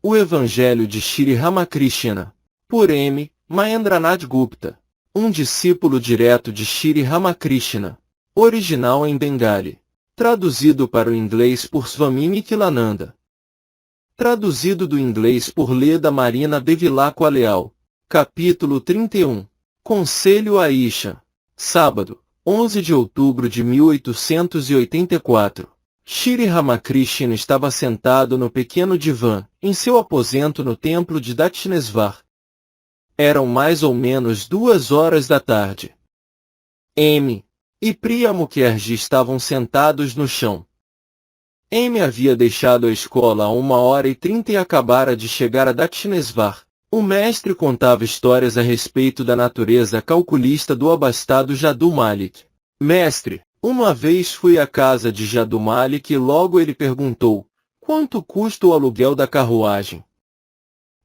O Evangelho de Shri Ramakrishna, por M. Mahendranath Gupta, um discípulo direto de Shri Ramakrishna, original em Bengali, traduzido para o inglês por Swami Nikhilananda. Traduzido do inglês por Leda Marina Bevilacqua Leal. Capítulo 31. Conselho a Isha. Sábado, 11 de outubro de 1884. Shri Ramakrishna estava sentado no pequeno divã, em seu aposento no templo de Dakshinesvar. Eram mais ou menos 2 horas da tarde. M. e Priya Mukherjee estavam sentados no chão. M havia deixado a escola há 1h30 e acabara de chegar a Dakshinesvar. O mestre contava histórias a respeito da natureza calculista do abastado Jadu Malik. Mestre, uma vez fui à casa de Jadu Malik e logo ele perguntou, quanto custa o aluguel da carruagem?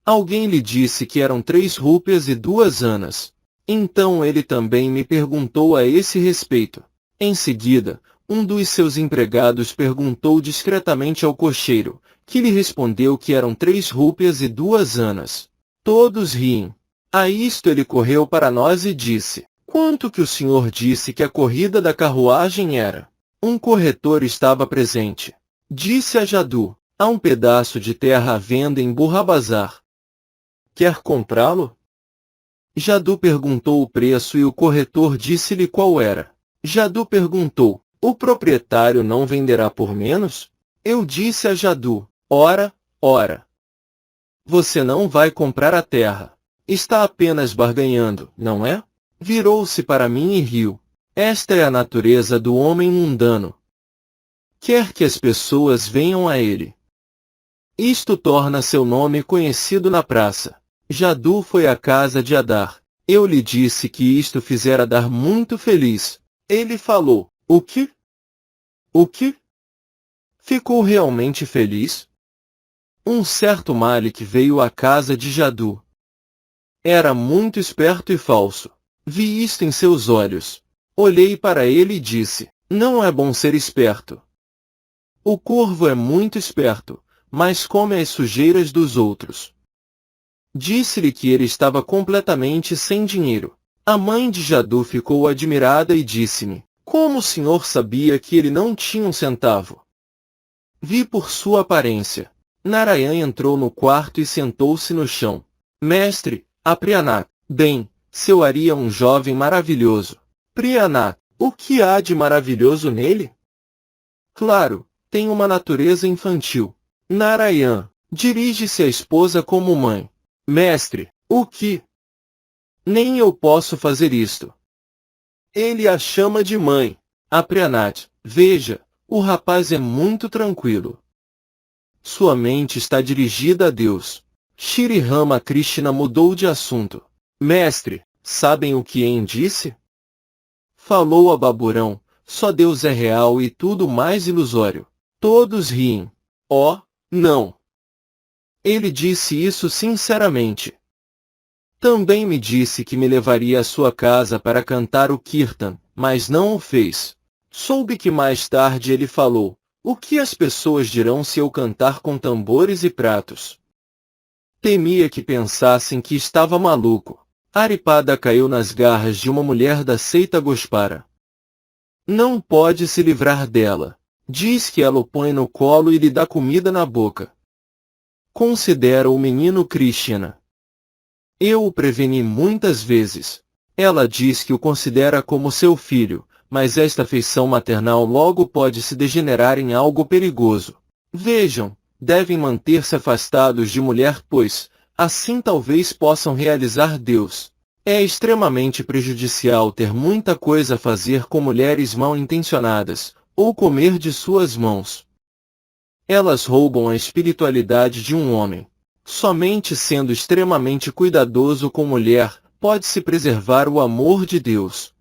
Alguém lhe disse que eram 3 rúpias e 2 anas. Então ele também me perguntou a esse respeito. Em seguida, um dos seus empregados perguntou discretamente ao cocheiro, que lhe respondeu que eram 3 rúpias e 2 anas. Todos riem. A isto ele correu para nós e disse, quanto que o senhor disse que a corrida da carruagem era? Um corretor estava presente. Disse a Jadu, há um pedaço de terra à venda em Burra Bazar. Quer comprá-lo? Jadu perguntou o preço e o corretor disse-lhe qual era. Jadu perguntou, o proprietário não venderá por menos? Eu disse a Jadu, ora. Você não vai comprar a terra. Está apenas barganhando, não é? Virou-se para mim e riu. Esta é a natureza do homem mundano. Quer que as pessoas venham a ele. Isto torna seu nome conhecido na praça. Jadu foi à casa de Adar. Eu lhe disse que isto fizera Adar muito feliz. Ele falou, o quê? O quê? Ficou realmente feliz? Um certo Malik veio à casa de Jadu. Era muito esperto e falso. Vi isto em seus olhos. Olhei para ele e disse, não é bom ser esperto. O corvo é muito esperto, mas come as sujeiras dos outros. Disse-lhe que ele estava completamente sem dinheiro. A mãe de Jadu ficou admirada e disse-me, como o senhor sabia que ele não tinha um centavo? Vi por sua aparência. Narayan entrou no quarto e sentou-se no chão. Mestre, a Priyanath, bem, seu Ari é um jovem maravilhoso. Priyanath, o que há de maravilhoso nele? Claro, tem uma natureza infantil. Narayan, dirige-se à esposa como mãe. Mestre, o que? Nem eu posso fazer isto. Ele a chama de mãe. A Priyanath, veja, o rapaz é muito tranquilo. Sua mente está dirigida a Deus. Shri Ramakrishna mudou de assunto. Mestre, sabem o que Em disse? Falou a Baburão, só Deus é real e tudo mais ilusório. Todos riem. Oh, não. Ele disse isso sinceramente. Também me disse que me levaria à sua casa para cantar o Kirtan, mas não o fez. Soube que mais tarde ele falou, o que as pessoas dirão se eu cantar com tambores e pratos? Temia que pensassem que estava maluco. Aripada caiu nas garras de uma mulher da seita Gospara. Não pode se livrar dela. Diz que ela o põe no colo e lhe dá comida na boca. Considera o menino Krishna. Eu o preveni muitas vezes. Ela diz que o considera como seu filho, mas esta afeição maternal logo pode se degenerar em algo perigoso. Vejam, devem manter-se afastados de mulher pois, assim talvez possam realizar Deus. É extremamente prejudicial ter muita coisa a fazer com mulheres mal intencionadas, ou comer de suas mãos. Elas roubam a espiritualidade de um homem. Somente sendo extremamente cuidadoso com mulher, pode-se preservar o amor de Deus.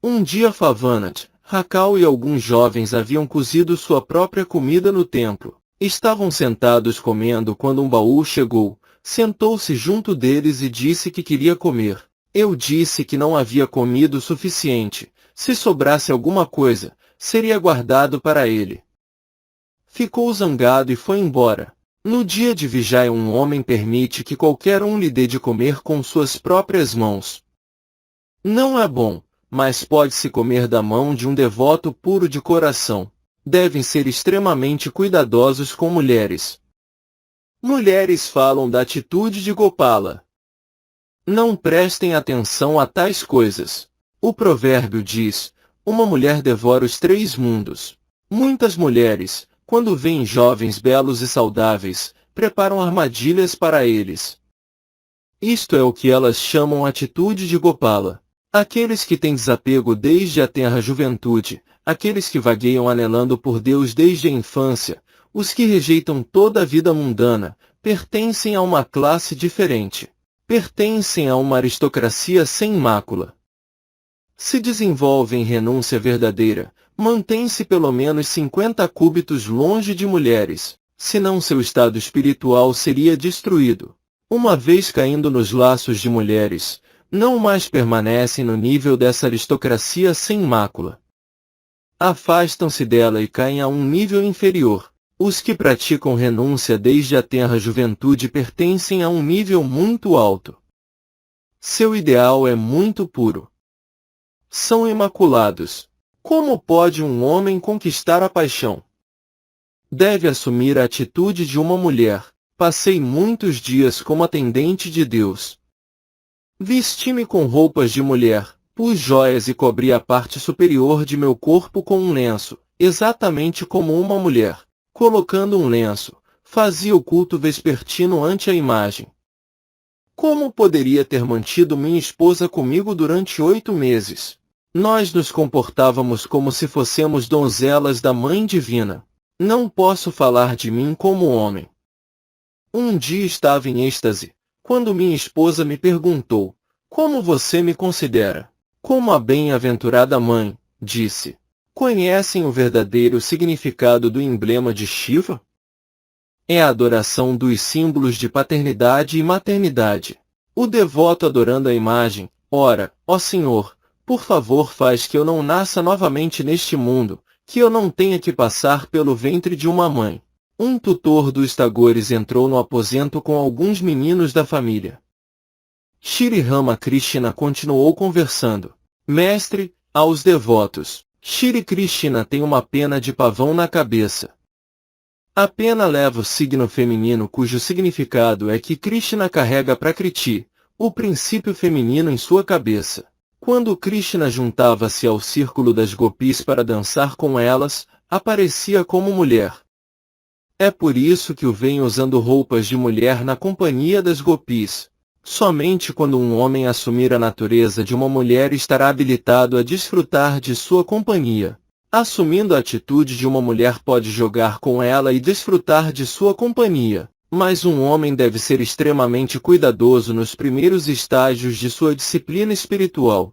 Um dia Favanath, Rakal e alguns jovens haviam cozido sua própria comida no templo. Estavam sentados comendo quando um baú chegou, sentou-se junto deles e disse que queria comer. Eu disse que não havia comido o suficiente. Se sobrasse alguma coisa, seria guardado para ele. Ficou zangado e foi embora. No dia de vigiar um homem permite que qualquer um lhe dê de comer com suas próprias mãos. Não é bom, mas pode-se comer da mão de um devoto puro de coração. Devem ser extremamente cuidadosos com mulheres. Mulheres falam da atitude de Gopala. Não prestem atenção a tais coisas. O provérbio diz, uma mulher devora os 3 mundos. Muitas mulheres, quando veem jovens belos e saudáveis, preparam armadilhas para eles. Isto é o que elas chamam atitude de Gopala. Aqueles que têm desapego desde a tenra juventude, aqueles que vagueiam anelando por Deus desde a infância, os que rejeitam toda a vida mundana, pertencem a uma classe diferente. Pertencem a uma aristocracia sem mácula. Se desenvolvem renúncia verdadeira, mantém-se pelo menos 50 cúbitos longe de mulheres, senão seu estado espiritual seria destruído. Uma vez caindo nos laços de mulheres, não mais permanecem no nível dessa aristocracia sem mácula. Afastam-se dela e caem a um nível inferior. Os que praticam renúncia desde a tenra juventude pertencem a um nível muito alto. Seu ideal é muito puro. São imaculados. Como pode um homem conquistar a paixão? Deve assumir a atitude de uma mulher. Passei muitos dias como atendente de Deus. Vesti-me com roupas de mulher, pus joias e cobri a parte superior de meu corpo com um lenço, exatamente como uma mulher. Colocando um lenço, fazia o culto vespertino ante a imagem. Como poderia ter mantido minha esposa comigo durante 8 meses? Nós nos comportávamos como se fossemos donzelas da Mãe Divina. Não posso falar de mim como homem. Um dia estava em êxtase, quando minha esposa me perguntou, como você me considera? Como a bem-aventurada mãe, disse. Conhecem o verdadeiro significado do emblema de Shiva? É a adoração dos símbolos de paternidade e maternidade. O devoto adorando a imagem, ora, ó Senhor, por favor faz que eu não nasça novamente neste mundo, que eu não tenha que passar pelo ventre de uma mãe. Um tutor dos Tagores entrou no aposento com alguns meninos da família. Shri Ramakrishna continuou conversando. Mestre, aos devotos. Shri Krishna tem uma pena de pavão na cabeça. A pena leva o signo feminino cujo significado é que Krishna carrega Prakriti, o princípio feminino em sua cabeça. Quando Krishna juntava-se ao círculo das gopis para dançar com elas, aparecia como mulher. É por isso que o veem usando roupas de mulher na companhia das gopis. Somente quando um homem assumir a natureza de uma mulher estará habilitado a desfrutar de sua companhia. Assumindo a atitude de uma mulher pode jogar com ela e desfrutar de sua companhia, mas um homem deve ser extremamente cuidadoso nos primeiros estágios de sua disciplina espiritual.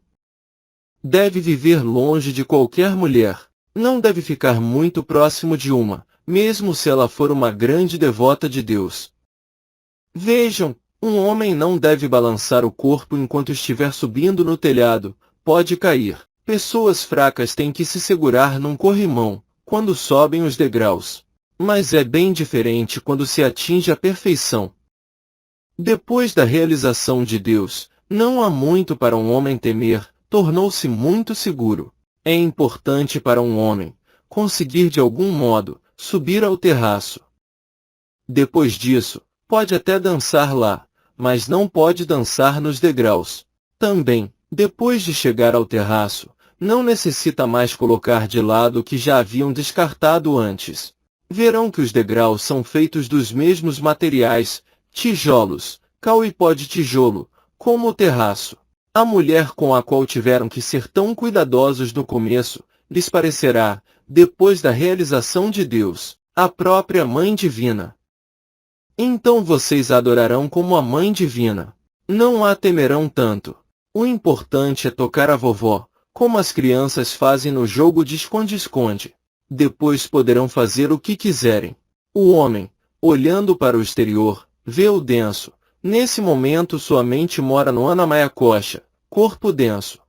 Deve viver longe de qualquer mulher, não deve ficar muito próximo de uma, mesmo se ela for uma grande devota de Deus. Vejam, um homem não deve balançar o corpo enquanto estiver subindo no telhado, pode cair. Pessoas fracas têm que se segurar num corrimão, quando sobem os degraus. Mas é bem diferente quando se atinge a perfeição. Depois da realização de Deus, não há muito para um homem temer, tornou-se muito seguro. É importante para um homem conseguir de algum modo subir ao terraço. Depois disso, pode até dançar lá, mas não pode dançar nos degraus. Também, depois de chegar ao terraço, não necessita mais colocar de lado o que já haviam descartado antes. Verão que os degraus são feitos dos mesmos materiais, tijolos, cal e pó de tijolo, como o terraço. A mulher com a qual tiveram que ser tão cuidadosos no começo, lhes parecerá, depois da realização de Deus, a própria Mãe Divina. Então vocês a adorarão como a Mãe Divina. Não a temerão tanto. O importante é tocar a vovó, como as crianças fazem no jogo de esconde-esconde. Depois poderão fazer o que quiserem. O homem, olhando para o exterior, vê o denso. Nesse momento sua mente mora no Annamaya Kosha, corpo denso.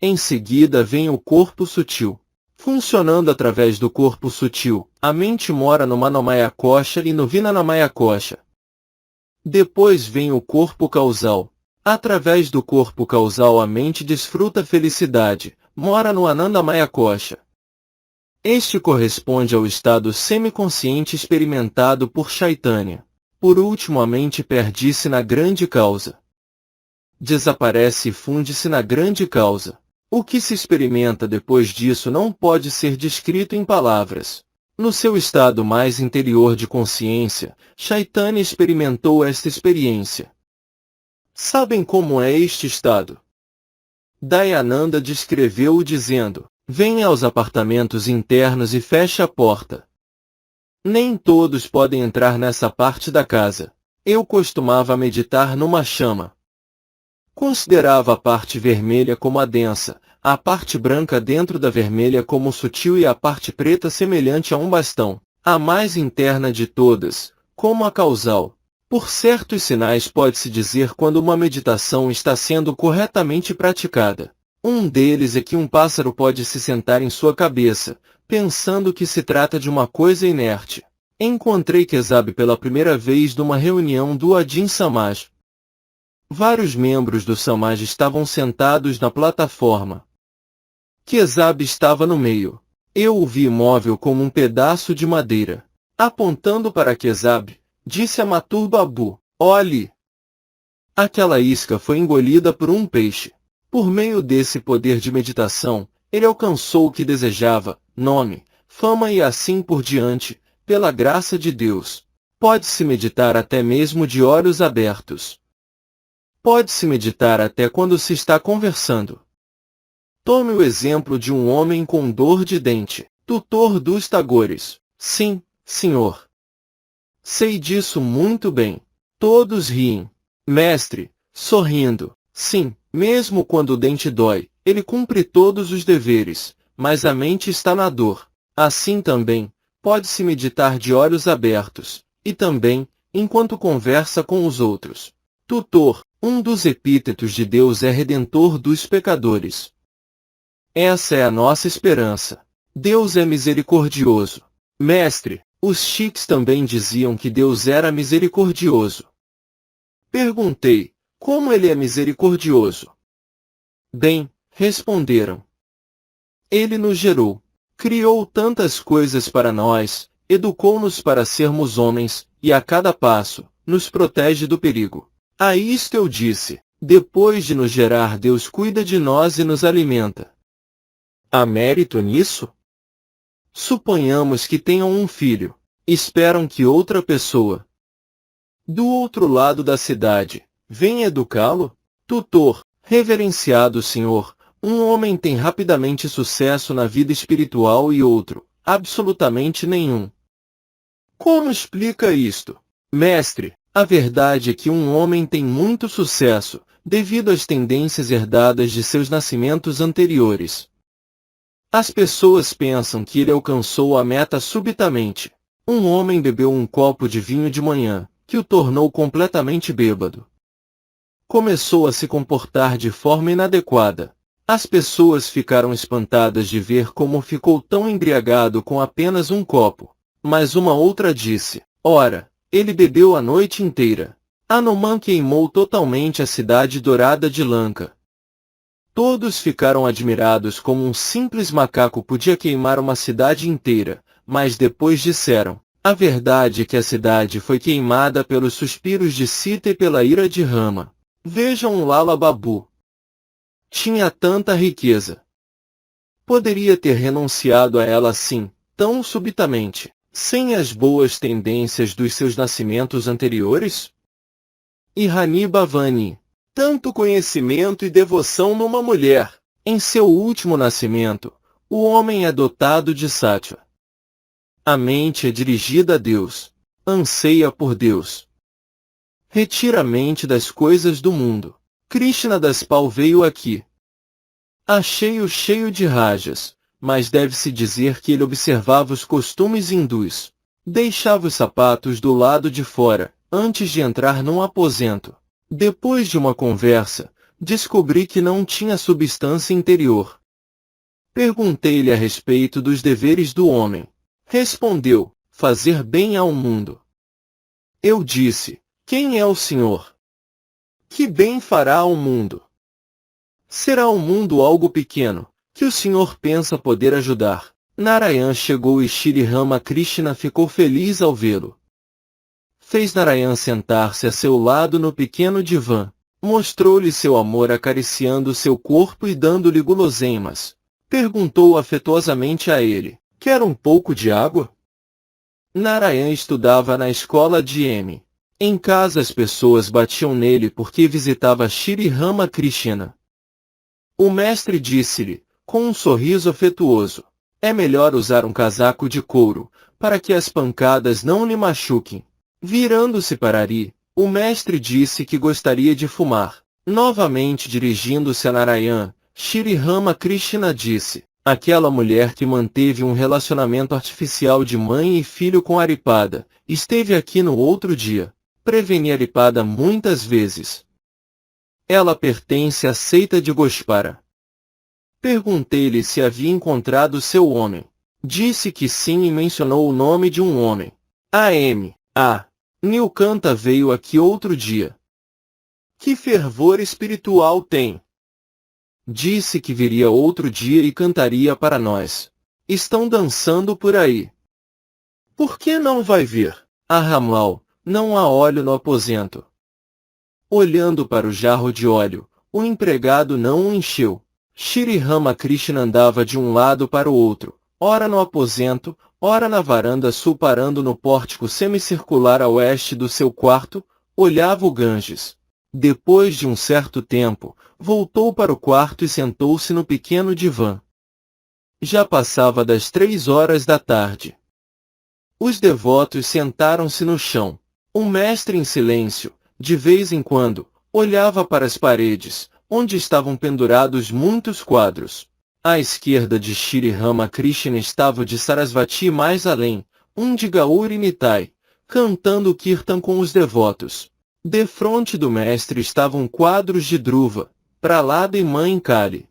Em seguida vem o corpo sutil. Funcionando através do corpo sutil, a mente mora no Manomaya Kosha e no Vinanamaya Kosha. Depois vem o corpo causal. Através do corpo causal a mente desfruta felicidade, mora no Anandamaya Kosha. Este corresponde ao estado semiconsciente experimentado por Chaitanya. Por último, a mente perde-se na grande causa. Desaparece e funde-se na grande causa. O que se experimenta depois disso não pode ser descrito em palavras. No seu estado mais interior de consciência, Chaitanya experimentou esta experiência. Sabem como é este estado? Dayananda descreveu-o dizendo: venha aos apartamentos internos e feche a porta. Nem todos podem entrar nessa parte da casa. Eu costumava meditar numa chama. Considerava a parte vermelha como a densa, a parte branca dentro da vermelha como sutil e a parte preta semelhante a um bastão, a mais interna de todas, como a causal. Por certos sinais pode-se dizer quando uma meditação está sendo corretamente praticada. Um deles é que um pássaro pode se sentar em sua cabeça, pensando que se trata de uma coisa inerte. Encontrei Kesab pela primeira vez numa reunião do Adin Samaj. Vários membros do Samaj estavam sentados na plataforma. Kesab estava no meio. Eu o vi imóvel como um pedaço de madeira. Apontando para Kesab, disse a Mathur Babu: olhe! Aquela isca foi engolida por um peixe. Por meio desse poder de meditação, ele alcançou o que desejava, nome, fama e assim por diante, pela graça de Deus. Pode-se meditar até mesmo de olhos abertos. Pode-se meditar até quando se está conversando. Tome o exemplo de um homem com dor de dente, tutor dos Tagores. Sim, senhor. Sei disso muito bem. Todos riem. Mestre, sorrindo. Sim, mesmo quando o dente dói, ele cumpre todos os deveres, mas a mente está na dor. Assim também, pode-se meditar de olhos abertos, e também, enquanto conversa com os outros. Tutor, um dos epítetos de Deus é redentor dos pecadores. Essa é a nossa esperança. Deus é misericordioso. Mestre, os Sikhs também diziam que Deus era misericordioso. Perguntei: como ele é misericordioso? Bem, responderam. Ele nos gerou, criou tantas coisas para nós, educou-nos para sermos homens, e a cada passo, nos protege do perigo. A isto eu disse: depois de nos gerar, Deus cuida de nós e nos alimenta. Há mérito nisso? Suponhamos que tenham um filho. Esperam que outra pessoa, do outro lado da cidade, venha educá-lo? Tutor, reverenciado Senhor, um homem tem rapidamente sucesso na vida espiritual e outro, absolutamente nenhum. Como explica isto? Mestre, a verdade é que um homem tem muito sucesso, devido às tendências herdadas de seus nascimentos anteriores. As pessoas pensam que ele alcançou a meta subitamente. Um homem bebeu um copo de vinho de manhã, que o tornou completamente bêbado. Começou a se comportar de forma inadequada. As pessoas ficaram espantadas de ver como ficou tão embriagado com apenas um copo. Mas uma outra disse: ora, ele bebeu a noite inteira. Hanuman queimou totalmente a cidade dourada de Lanka. Todos ficaram admirados como um simples macaco podia queimar uma cidade inteira, mas depois disseram: a verdade é que a cidade foi queimada pelos suspiros de Sita e pela ira de Rama. Vejam Lala Babu. Tinha tanta riqueza. Poderia ter renunciado a ela assim, tão subitamente, sem as boas tendências dos seus nascimentos anteriores? E Rani Bhavani. Tanto conhecimento e devoção numa mulher. Em seu último nascimento, o homem é dotado de sattva. A mente é dirigida a Deus. Anseia por Deus. Retira a mente das coisas do mundo. Krishna das Pal veio aqui. Achei-o cheio de rajas, mas deve-se dizer que ele observava os costumes hindus. Deixava os sapatos do lado de fora, antes de entrar num aposento. Depois de uma conversa, descobri que não tinha substância interior. Perguntei-lhe a respeito dos deveres do homem. Respondeu: fazer bem ao mundo. Eu disse: quem é o Senhor? Que bem fará ao mundo? Será o mundo algo pequeno, que o Senhor pensa poder ajudar? Narayan chegou e Shri Ramakrishna ficou feliz ao vê-lo. Fez Narayan sentar-se a seu lado no pequeno divã. Mostrou-lhe seu amor acariciando seu corpo e dando-lhe guloseimas. Perguntou afetuosamente a ele: quer um pouco de água? Narayan estudava na escola de M. Em casa as pessoas batiam nele porque visitava Shri Ramakrishna. O mestre disse-lhe, com um sorriso afetuoso: é melhor usar um casaco de couro, para que as pancadas não lhe machuquem. Virando-se para Ari, o mestre disse que gostaria de fumar. Novamente dirigindo-se a Narayan, Shri Ramakrishna disse: aquela mulher que manteve um relacionamento artificial de mãe e filho com Aripada, esteve aqui no outro dia. Preveni Aripada muitas vezes. Ela pertence à seita de Gospara. Perguntei-lhe se havia encontrado seu homem. Disse que sim e mencionou o nome de um homem. A. Nilkanta veio aqui outro dia. Que fervor espiritual tem! Disse que viria outro dia e cantaria para nós. Estão dançando por aí. Por que não vai vir? Ramal, não há óleo no aposento. Olhando para o jarro de óleo, o empregado não o encheu. Shri Ramakrishna andava de um lado para o outro, ora no aposento, ora na varanda sul, parando no pórtico semicircular a oeste do seu quarto, olhava o Ganges. Depois de um certo tempo, voltou para o quarto e sentou-se no pequeno divã. Já passava das 3 horas da tarde. Os devotos sentaram-se no chão. O mestre em silêncio, de vez em quando, olhava para as paredes, onde estavam pendurados muitos quadros. À esquerda de Shri Ramakrishna estava o de Sarasvati, mais além, um de Gauri Nitai, cantando Kirtan com os devotos. Defronte do mestre estavam quadros de Dhruva, Pralada e Mãe Kali.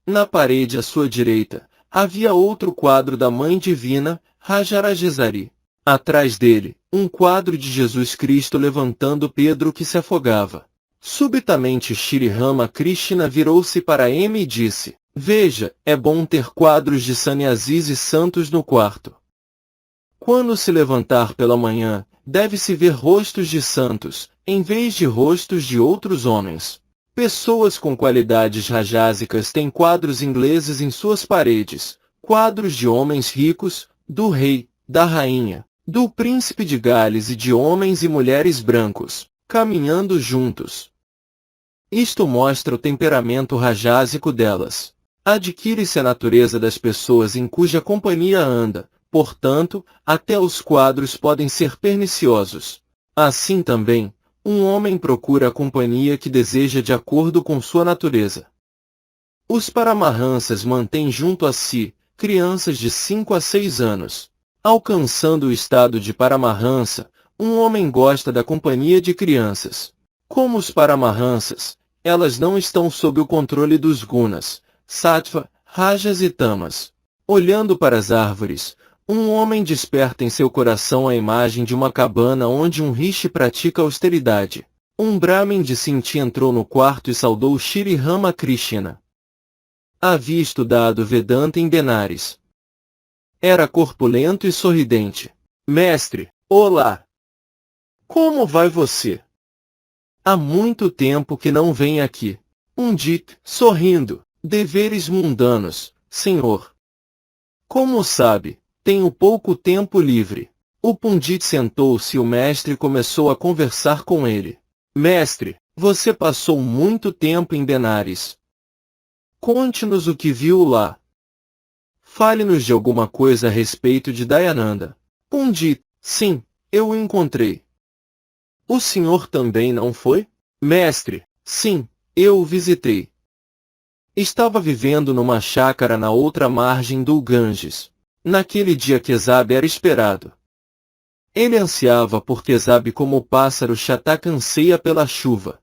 Na parede à sua direita, havia outro quadro da Mãe Divina, Rajarajesari. Atrás dele, um quadro de Jesus Cristo levantando Pedro que se afogava. Subitamente Shri Ramakrishna virou-se para M e disse: veja, é bom ter quadros de sannyasis e santos no quarto. Quando se levantar pela manhã, deve-se ver rostos de santos, em vez de rostos de outros homens. Pessoas com qualidades rajásicas têm quadros ingleses em suas paredes, quadros de homens ricos, do rei, da rainha, do príncipe de Gales e de homens e mulheres brancos, caminhando juntos. Isto mostra o temperamento rajásico delas. Adquire-se a natureza das pessoas em cuja companhia anda, portanto, até os quadros podem ser perniciosos. Assim também, um homem procura a companhia que deseja de acordo com sua natureza. Os Paramahansas mantêm junto a si crianças de 5 a 6 anos. Alcançando o estado de Paramahansa, um homem gosta da companhia de crianças. Como os Paramahansas, elas não estão sob o controle dos gunas, sattva, rajas e tamas. Olhando para as árvores, um homem desperta em seu coração a imagem de uma cabana onde um rishi pratica austeridade. Um Brahmin de Sinti entrou no quarto e saudou Shri Ramakrishna. Havia estudado Vedanta em Benares. Era corpulento e sorridente. Mestre, olá! Como vai você? Há muito tempo que não vem aqui. Pandit, sorrindo, deveres mundanos, senhor. Como sabe, tenho pouco tempo livre. O Pandit sentou-se e o mestre começou a conversar com ele. Mestre, você passou muito tempo em Benares. Conte-nos o que viu lá. Fale-nos de alguma coisa a respeito de Dayananda. Pandit, sim, eu o encontrei. O senhor também não foi? Mestre, sim, eu o visitei. Estava vivendo numa chácara na outra margem do Ganges. Naquele dia Kesab era esperado. Ele ansiava por Kesab como o pássaro chataka anseia pela chuva.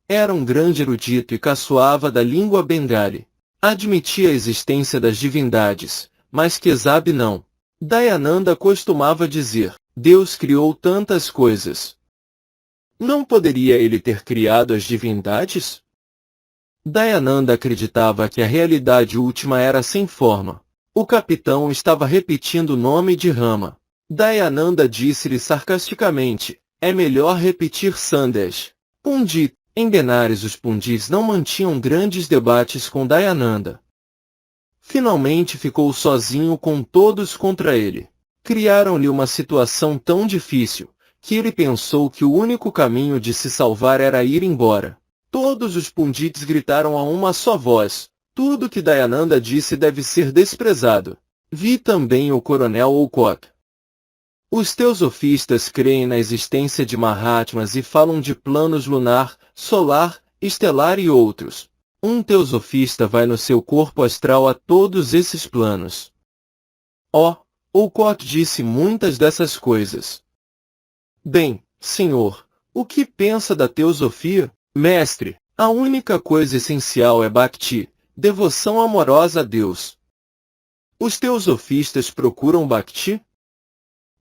Era um grande erudito e caçoava da língua bengali. admitia a existência das divindades, mas Kesab não. Dayananda costumava dizer, Deus criou tantas coisas. Não poderia ele ter criado as divindades? Dayananda acreditava que a realidade última era sem forma. O capitão estava repetindo o nome de Rama. Dayananda disse-lhe sarcasticamente, é melhor repetir Sandesh. Pundit. Em Benares os Pundits não mantinham grandes debates com Dayananda. Finalmente ficou sozinho com todos contra ele. Criaram-lhe uma situação tão difícil, que ele pensou que o único caminho de se salvar era ir embora. Todos os Pundits gritaram a uma só voz, tudo que Dayananda disse deve ser desprezado. Vi também o coronel Olcott. Os teosofistas creem na existência de Mahatmas e falam de planos lunar, solar, estelar e outros. Um teosofista vai no seu corpo astral a todos esses planos. Olcott disse muitas dessas coisas. Bem, senhor, o que pensa da teosofia? Mestre, a única coisa essencial é Bhakti, devoção amorosa a Deus. Os teosofistas procuram Bhakti?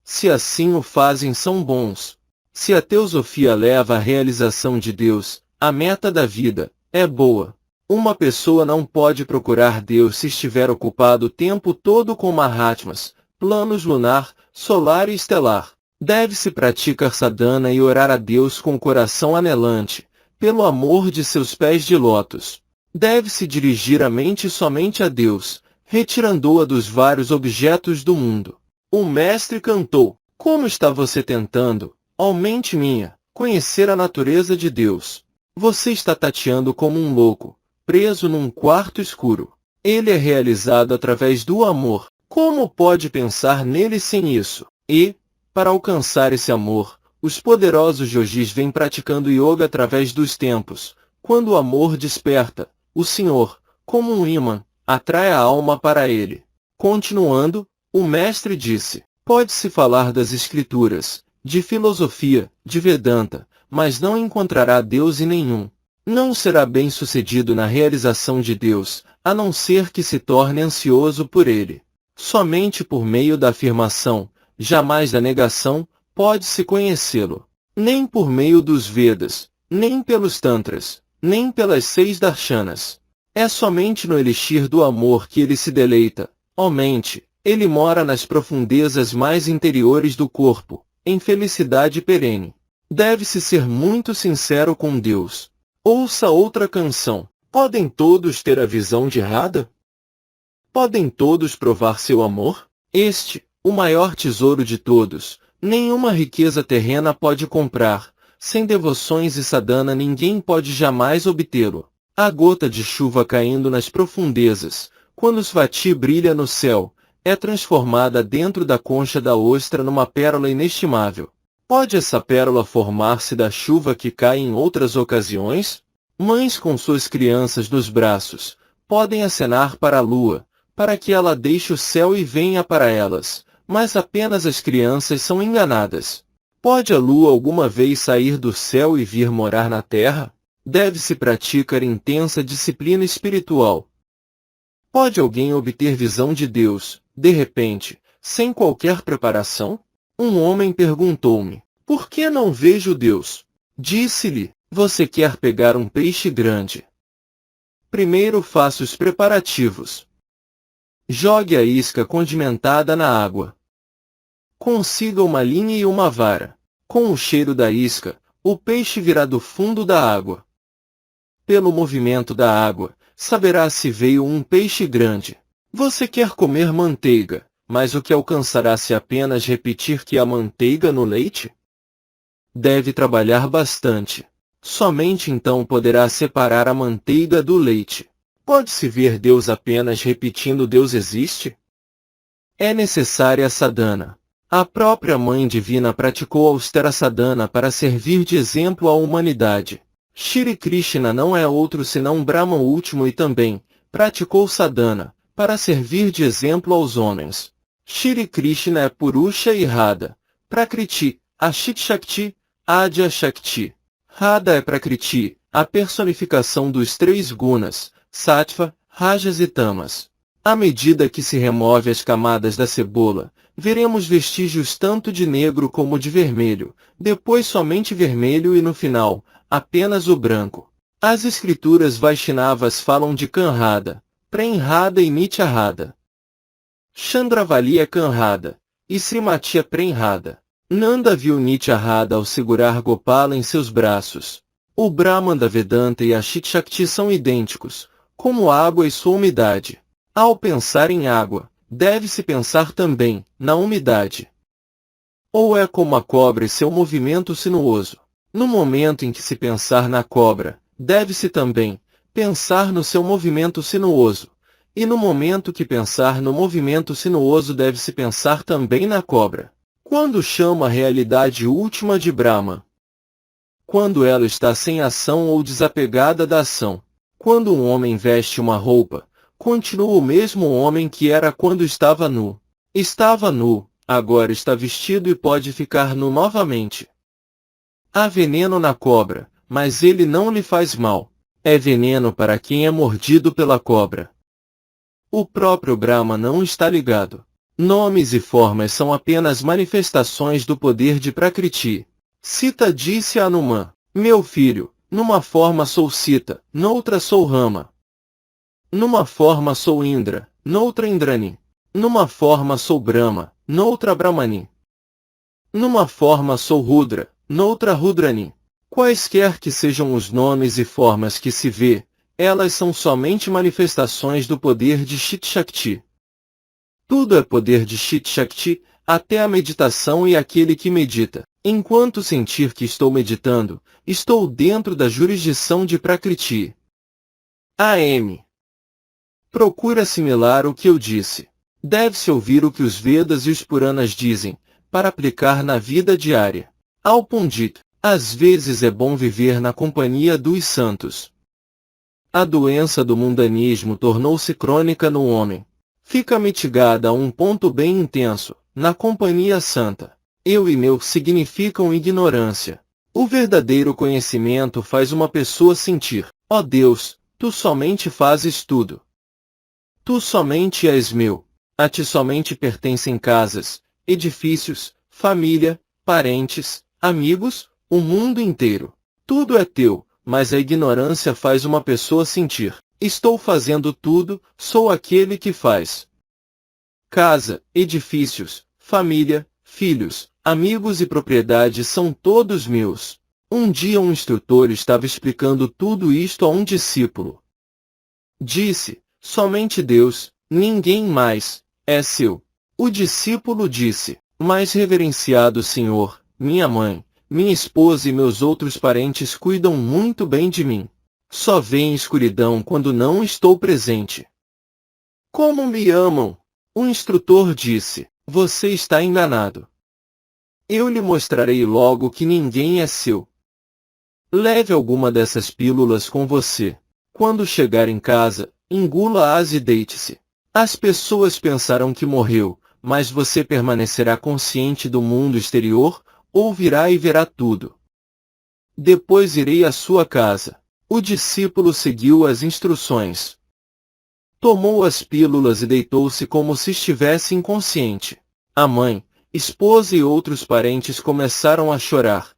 Se assim o fazem são bons. Se a teosofia leva à realização de Deus, a meta da vida, é boa. Uma pessoa não pode procurar Deus se estiver ocupado o tempo todo com Mahatmas, planos lunar, solar e estelar. Deve-se praticar sadhana e orar a Deus com o coração anelante, pelo amor de seus pés de lótus. Deve-se dirigir a mente somente a Deus, retirando-a dos vários objetos do mundo. O mestre cantou, como está você tentando, ó mente minha, conhecer a natureza de Deus? Você está tateando como um louco, preso num quarto escuro. Ele é realizado através do amor. Como pode pensar nele sem isso? E, para alcançar esse amor, os poderosos yogis vêm praticando yoga através dos tempos. Quando o amor desperta, o Senhor, como um ímã, atrai a alma para ele. Continuando, o mestre disse, pode-se falar das escrituras, de filosofia, de Vedanta, mas não encontrará Deus em nenhum. Não será bem-sucedido na realização de Deus, a não ser que se torne ansioso por ele. Somente por meio da afirmação, jamais da negação, pode-se conhecê-lo. Nem por meio dos Vedas, nem pelos Tantras, nem pelas 6 darshanas. É somente no elixir do amor que ele se deleita. Ó mente, ele mora nas profundezas mais interiores do corpo, em felicidade perene. Deve-se ser muito sincero com Deus. Ouça outra canção. Podem todos ter a visão de Radha? Podem todos provar seu amor? Este, o maior tesouro de todos, nenhuma riqueza terrena pode comprar. Sem devoções e sadhana ninguém pode jamais obtê-lo. A gota de chuva caindo nas profundezas, quando Svati brilha no céu, é transformada dentro da concha da ostra numa pérola inestimável. Pode essa pérola formar-se da chuva que cai em outras ocasiões? Mães com suas crianças nos braços, podem acenar para a lua, para que ela deixe o céu e venha para elas, mas apenas as crianças são enganadas. Pode a lua alguma vez sair do céu e vir morar na terra? Deve-se praticar intensa disciplina espiritual. Pode alguém obter visão de Deus, de repente, sem qualquer preparação? Um homem perguntou-me, por que não vejo Deus? Disse-lhe, você quer pegar um peixe grande. Primeiro faça os preparativos. Jogue a isca condimentada na água. Consiga uma linha e uma vara. Com o cheiro da isca, o peixe virá do fundo da água. Pelo movimento da água, saberá se veio um peixe grande. Você quer comer manteiga, mas o que alcançará se apenas repetir que há manteiga no leite? Deve trabalhar bastante. Somente então poderá separar a manteiga do leite. Pode-se ver Deus apenas repetindo Deus existe? É necessária a sadhana. A própria Mãe Divina praticou austera sadhana para servir de exemplo à humanidade. Shri Krishna não é outro senão Brahma último e também praticou sadhana para servir de exemplo aos homens. Shri Krishna é Purusha e Radha, Prakriti, Ashit Shakti, Adya Shakti. Radha é Prakriti, a personificação dos 3 gunas, Sattva, rajas e tamas. À medida que se remove as camadas da cebola, veremos vestígios tanto de negro como de vermelho, depois somente vermelho e no final, apenas o branco. As escrituras Vaishnavas falam de Kanrada, Premrada e Nityarada. Chandravali é Kanrada, e Srimati é Premrada. Nanda viu Nityarada ao segurar Gopala em seus braços. O Brahman da Vedanta e a Shakti são idênticos, como água e sua umidade. Ao pensar em água, deve-se pensar também na umidade. Ou é como a cobra e seu movimento sinuoso. No momento em que se pensar na cobra, deve-se também pensar no seu movimento sinuoso. E no momento que pensar no movimento sinuoso deve-se pensar também na cobra. Quando chama a realidade última de Brahma? Quando ela está sem ação ou desapegada da ação. Quando um homem veste uma roupa, continua o mesmo homem que era quando estava nu. Estava nu, agora está vestido e pode ficar nu novamente. Há veneno na cobra, mas ele não lhe faz mal. É veneno para quem é mordido pela cobra. O próprio Brahma não está ligado. Nomes e formas são apenas manifestações do poder de Prakriti. Sita disse a Hanuman: meu filho, numa forma sou Sita, noutra sou Rama. Numa forma sou Indra, noutra Indrani. Numa forma sou Brahma, noutra Brahmani. Numa forma sou Rudra, noutra Rudrani. Quaisquer que sejam os nomes e formas que se vê, elas são somente manifestações do poder de Chit Shakti. Tudo é poder de Chit Shakti, até a meditação e aquele que medita. Enquanto sentir que estou meditando, estou dentro da jurisdição de Prakriti. A.M. Procura assimilar o que eu disse. Deve-se ouvir o que os Vedas e os Puranas dizem, para aplicar na vida diária. Ao Pundit, às vezes é bom viver na companhia dos santos. A doença do mundanismo tornou-se crônica no homem. Fica mitigada a um ponto bem intenso, na companhia santa. Eu e meu significam ignorância. O verdadeiro conhecimento faz uma pessoa sentir: ó Deus, tu somente fazes tudo. Tu somente és meu. A ti somente pertencem casas, edifícios, família, parentes, amigos, o mundo inteiro. Tudo é teu, mas a ignorância faz uma pessoa sentir: estou fazendo tudo, sou aquele que faz. Casa, edifícios, família, filhos, amigos e propriedades são todos meus. Um dia um instrutor estava explicando tudo isto a um discípulo. Disse: somente Deus, ninguém mais, é seu. O discípulo disse: mais reverenciado Senhor, minha mãe, minha esposa e meus outros parentes cuidam muito bem de mim. Só veem escuridão quando não estou presente. Como me amam? O instrutor disse: você está enganado. Eu lhe mostrarei logo que ninguém é seu. Leve alguma dessas pílulas com você. Quando chegar em casa, engula-as e deite-se. As pessoas pensarão que morreu, mas você permanecerá consciente do mundo exterior, ouvirá e verá tudo. Depois irei à sua casa. O discípulo seguiu as instruções. Tomou as pílulas e deitou-se como se estivesse inconsciente. A mãe, esposa e outros parentes começaram a chorar.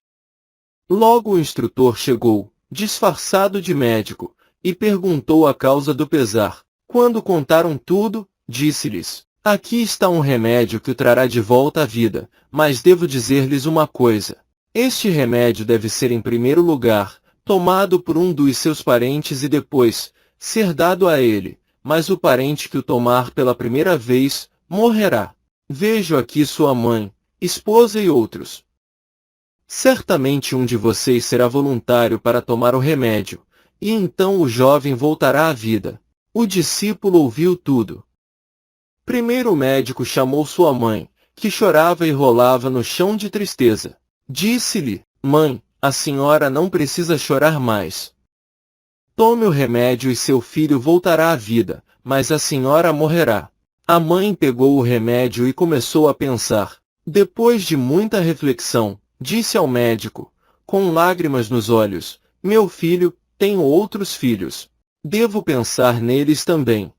Logo o instrutor chegou, disfarçado de médico, e perguntou a causa do pesar. Quando contaram tudo, disse-lhes: aqui está um remédio que o trará de volta à vida, mas devo dizer-lhes uma coisa. Este remédio deve ser em primeiro lugar tomado por um dos seus parentes e depois ser dado a ele, mas o parente que o tomar pela primeira vez morrerá. Vejo aqui sua mãe, esposa e outros. Certamente um de vocês será voluntário para tomar o remédio, e então o jovem voltará à vida. O discípulo ouviu tudo. Primeiro o médico chamou sua mãe, que chorava e rolava no chão de tristeza. Disse-lhe: mãe, a senhora não precisa chorar mais. Tome o remédio e seu filho voltará à vida, mas a senhora morrerá. A mãe pegou o remédio e começou a pensar. Depois de muita reflexão, disse ao médico, com lágrimas nos olhos: meu filho, tenho outros filhos. Devo pensar neles também.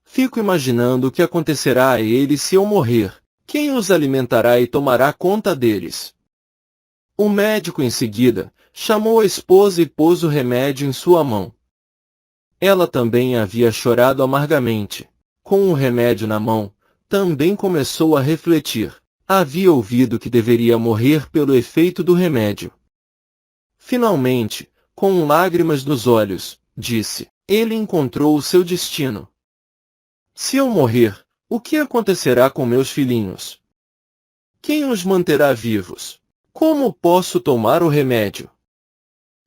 Fico imaginando o que acontecerá a eles se eu morrer. Quem os alimentará e tomará conta deles? O médico em seguida chamou a esposa e pôs o remédio em sua mão. Ela também havia chorado amargamente. Com o remédio na mão, também começou a refletir. Havia ouvido que deveria morrer pelo efeito do remédio. Finalmente, com lágrimas nos olhos, disse: ele encontrou o seu destino. Se eu morrer, o que acontecerá com meus filhinhos? Quem os manterá vivos? Como posso tomar o remédio?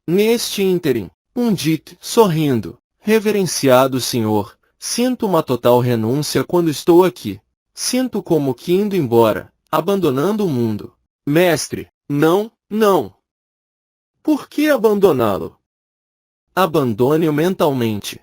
Neste ínterim, Pundit, sorrindo, reverenciado Senhor, sinto uma total renúncia quando estou aqui. Sinto como que indo embora, abandonando o mundo. Mestre, não, não. Por que abandoná-lo? Abandone-o mentalmente.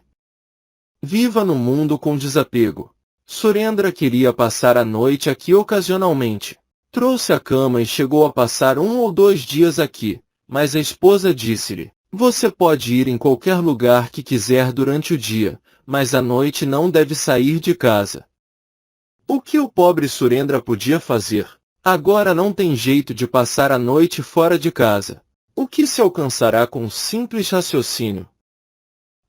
Viva no mundo com desapego. Surendra queria passar a noite aqui ocasionalmente. Trouxe a cama e chegou a passar 1 ou 2 dias aqui, mas a esposa disse-lhe: você pode ir em qualquer lugar que quiser durante o dia, mas à noite não deve sair de casa. O que o pobre Surendra podia fazer? Agora não tem jeito de passar a noite fora de casa. O que se alcançará com um simples raciocínio?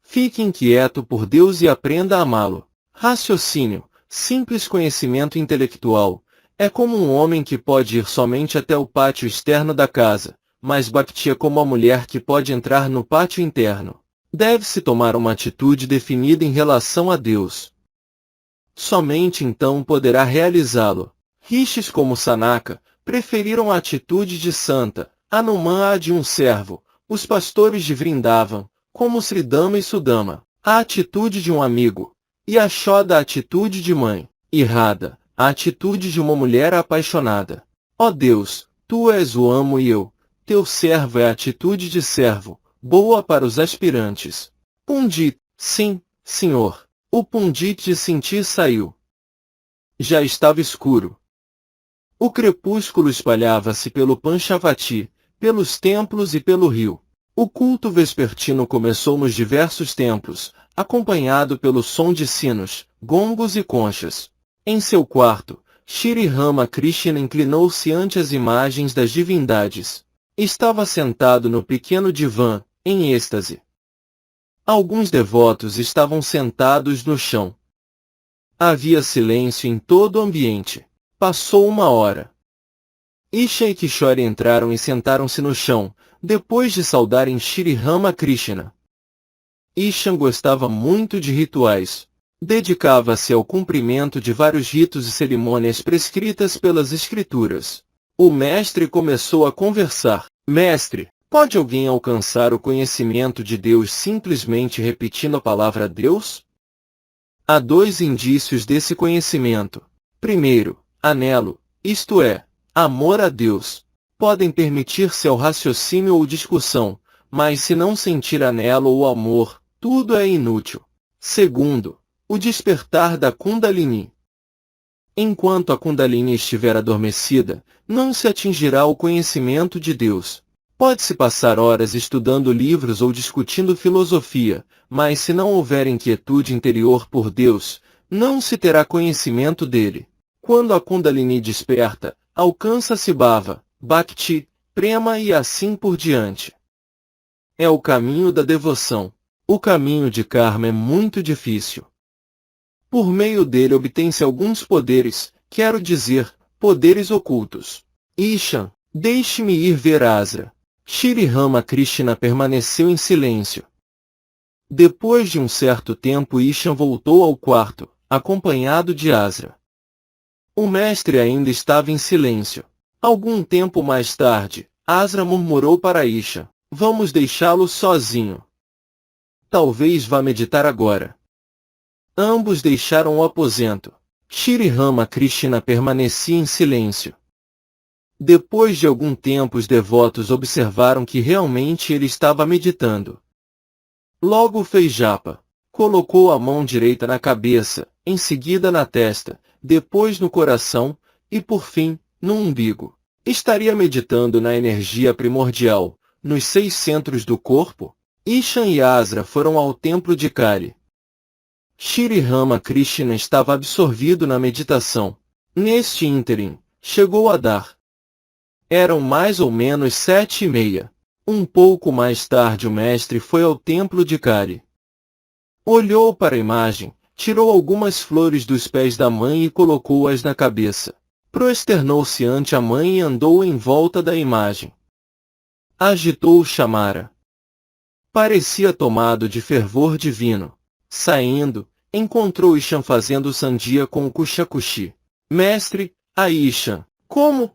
Fique inquieto por Deus e aprenda a amá-lo. Raciocínio, simples conhecimento intelectual, é como um homem que pode ir somente até o pátio externo da casa, mas Bhakti é como a mulher que pode entrar no pátio interno. Deve-se tomar uma atitude definida em relação a Deus. Somente então poderá realizá-lo. Rishis como Sanaka preferiram a atitude de Santa, Hanuman a de um servo, os pastores de Vrindavan, como Sridama e Sudama, a atitude de um amigo, e Yashoda a atitude de mãe, e Radha, a atitude de uma mulher apaixonada. Ó Deus, Tu és o amo e eu, Teu servo é a atitude de servo, boa para os aspirantes. Pundit, sim, Senhor. O Pundit de sentir saiu. Já estava escuro. O crepúsculo espalhava-se pelo Panchavati, pelos templos e pelo rio. O culto vespertino começou nos diversos templos, acompanhado pelo som de sinos, gongos e conchas. Em seu quarto, Shri Rama Krishna inclinou-se ante as imagens das divindades. Estava sentado no pequeno divã, em êxtase. Alguns devotos estavam sentados no chão. Havia silêncio em todo o ambiente. Passou 1 hora. Isha e Kishore entraram e sentaram-se no chão, depois de saudarem Shri Rama Krishna. Isha gostava muito de rituais. Dedicava-se ao cumprimento de vários ritos e cerimônias prescritas pelas escrituras. O mestre começou a conversar. Mestre, pode alguém alcançar o conhecimento de Deus simplesmente repetindo a palavra Deus? Há 2 indícios desse conhecimento. Primeiro, anelo, isto é, amor a Deus. Podem permitir-se ao raciocínio ou discussão, mas se não sentir anelo ou amor, tudo é inútil. Segundo, o despertar da Kundalini. Enquanto a Kundalini estiver adormecida, não se atingirá o conhecimento de Deus. Pode-se passar horas estudando livros ou discutindo filosofia, mas se não houver inquietude interior por Deus, não se terá conhecimento dele. Quando a Kundalini desperta, alcança-se Bhava, Bhakti, Prema e assim por diante. É o caminho da devoção. O caminho de Karma é muito difícil. Por meio dele obtém-se alguns poderes, quero dizer, poderes ocultos. Ishan, deixe-me ir ver Asra. Shri Rama Krishna permaneceu em silêncio. Depois de um certo tempo Ishan voltou ao quarto, acompanhado de Asra. O mestre ainda estava em silêncio. Algum tempo mais tarde, Asra murmurou para Ishan: vamos deixá-lo sozinho. Talvez vá meditar agora. Ambos deixaram o aposento. Shri Rama Krishna permanecia em silêncio. Depois de algum tempo os devotos observaram que realmente ele estava meditando. Logo fez japa. Colocou a mão direita na cabeça, em seguida na testa, depois no coração, e por fim, no umbigo. Estaria meditando na energia primordial, nos 6 centros do corpo? Ishan e Asra foram ao templo de Kali. Shri Ramakrishna estava absorvido na meditação. Neste ínterim, chegou a dar. Eram mais ou menos 7h30. Um pouco mais tarde o mestre foi ao templo de Kali. Olhou para a imagem, tirou algumas flores dos pés da mãe e colocou-as na cabeça. Prosternou-se ante a mãe e andou em volta da imagem. Agitou o chamara. Parecia tomado de fervor divino. Saindo, encontrou Ishan fazendo sandia com o Kushakushi. Mestre, a Ishan, como?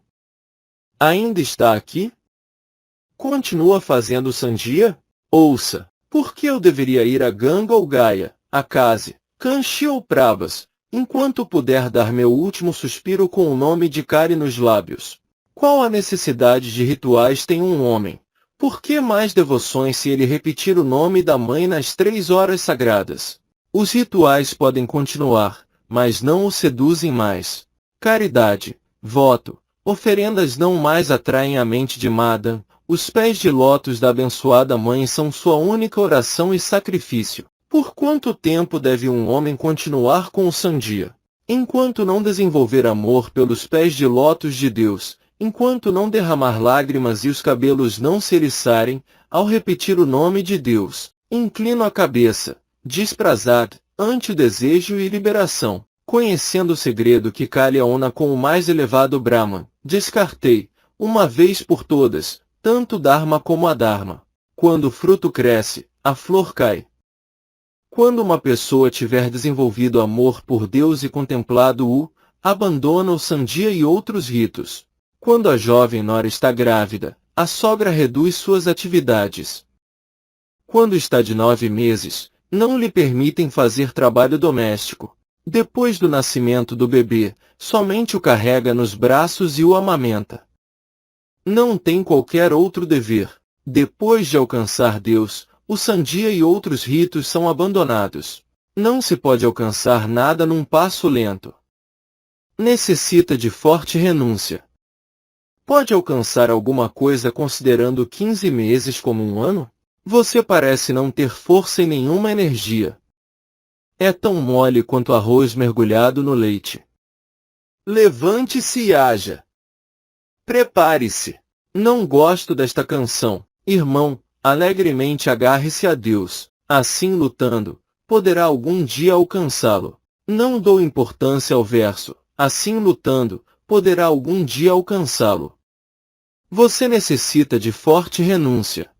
Ainda está aqui? Continua fazendo sandia? Ouça, por que eu deveria ir a Ganga ou Gaia, a Kasi, Kanchi ou Prabhas, enquanto puder dar meu último suspiro com o nome de Kali nos lábios? Qual a necessidade de rituais tem um homem? Por que mais devoções se ele repetir o nome da mãe nas 3 horas sagradas? Os rituais podem continuar, mas não o seduzem mais. Caridade, voto, oferendas não mais atraem a mente de Madan. Os pés de lótus da abençoada mãe são sua única oração e sacrifício. Por quanto tempo deve um homem continuar com o sandia? Enquanto não desenvolver amor pelos pés de lótus de Deus, enquanto não derramar lágrimas e os cabelos não se eriçarem, ao repetir o nome de Deus, inclino a cabeça, diz Prasad, ante o desejo e liberação. Conhecendo o segredo que Kali una com o mais elevado Brahman, descartei, uma vez por todas, tanto Dharma como Adharma. Quando o fruto cresce, a flor cai. Quando uma pessoa tiver desenvolvido amor por Deus e contemplado-o, abandona o sandia e outros ritos. Quando a jovem nora está grávida, a sogra reduz suas atividades. Quando está de 9 meses, não lhe permitem fazer trabalho doméstico. Depois do nascimento do bebê, somente o carrega nos braços e o amamenta. Não tem qualquer outro dever. Depois de alcançar Deus, o sandia e outros ritos são abandonados. Não se pode alcançar nada num passo lento. Necessita de forte renúncia. Pode alcançar alguma coisa considerando 15 meses como um ano? Você parece não ter força e nenhuma energia. É tão mole quanto arroz mergulhado no leite. Levante-se e haja. Prepare-se. Não gosto desta canção. Irmão, alegremente agarre-se a Deus. Assim lutando, poderá algum dia alcançá-lo. Não dou importância ao verso. Assim lutando, poderá algum dia alcançá-lo. Você necessita de forte renúncia.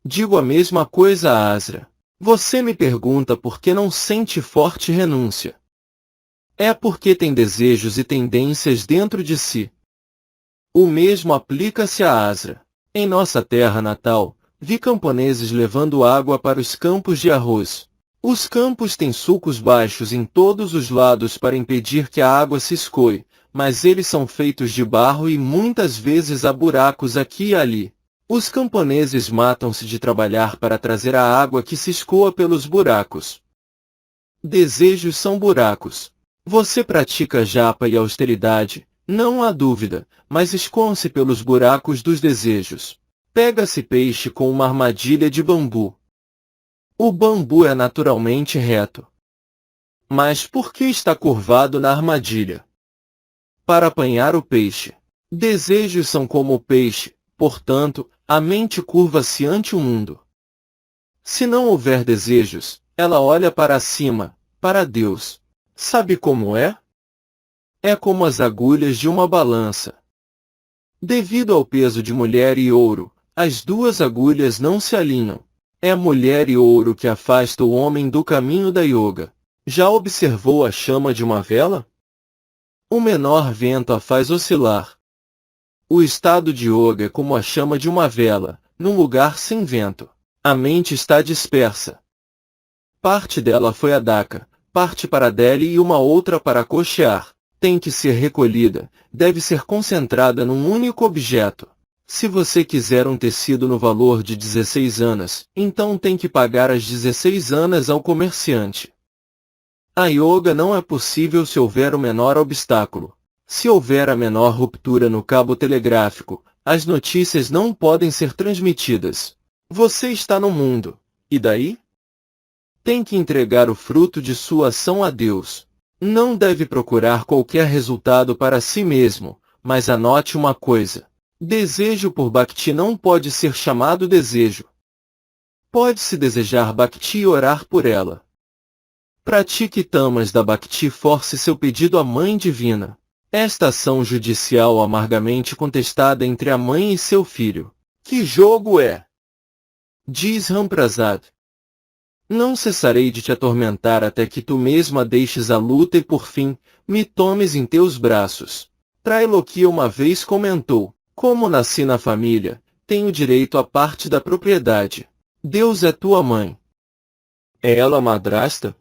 Digo a mesma coisa a Asra. Você me pergunta por que não sente forte renúncia. É porque tem desejos e tendências dentro de si. O mesmo aplica-se a Asra. Em nossa terra natal, vi camponeses levando água para os campos de arroz. Os campos têm sulcos baixos em todos os lados para impedir que a água se escoe, mas eles são feitos de barro e muitas vezes há buracos aqui e ali. Os camponeses matam-se de trabalhar para trazer a água que se escoa pelos buracos. Desejos são buracos. Você pratica japa e austeridade, não há dúvida, mas escoam-se pelos buracos dos desejos. Pega-se peixe com uma armadilha de bambu. O bambu é naturalmente reto. Mas por que está curvado na armadilha? Para apanhar o peixe. Desejos são como o peixe, portanto, a mente curva-se ante o mundo. Se não houver desejos, ela olha para cima, para Deus. Sabe como é? É como as agulhas de uma balança. Devido ao peso de mulher e ouro, as duas agulhas não se alinham. É mulher e ouro que afasta o homem do caminho da yoga. Já observou a chama de uma vela? O menor vento a faz oscilar. O estado de yoga é como a chama de uma vela, num lugar sem vento. A mente está dispersa. Parte dela foi a Dhaka, parte para Delhi e uma outra para Kochear. Tem que ser recolhida, deve ser concentrada num único objeto. Se você quiser um tecido no valor de 16 anas, então tem que pagar as 16 anas ao comerciante. A yoga não é possível se houver o menor obstáculo. Se houver a menor ruptura no cabo telegráfico, as notícias não podem ser transmitidas. Você está no mundo, e daí? Tem que entregar o fruto de sua ação a Deus. Não deve procurar qualquer resultado para si mesmo, mas anote uma coisa. Desejo por Bhakti não pode ser chamado desejo. Pode-se desejar Bhakti e orar por ela. Pratique tamas da Bhakti, force seu pedido à Mãe Divina. Esta ação judicial amargamente contestada entre a mãe e seu filho. Que jogo é? Diz Ramprasad. Não cessarei de te atormentar até que tu mesma deixes a luta e por fim, me tomes em teus braços. Trailoquia uma vez comentou, como nasci na família, tenho direito à parte da propriedade. Deus é tua mãe. É ela madrasta?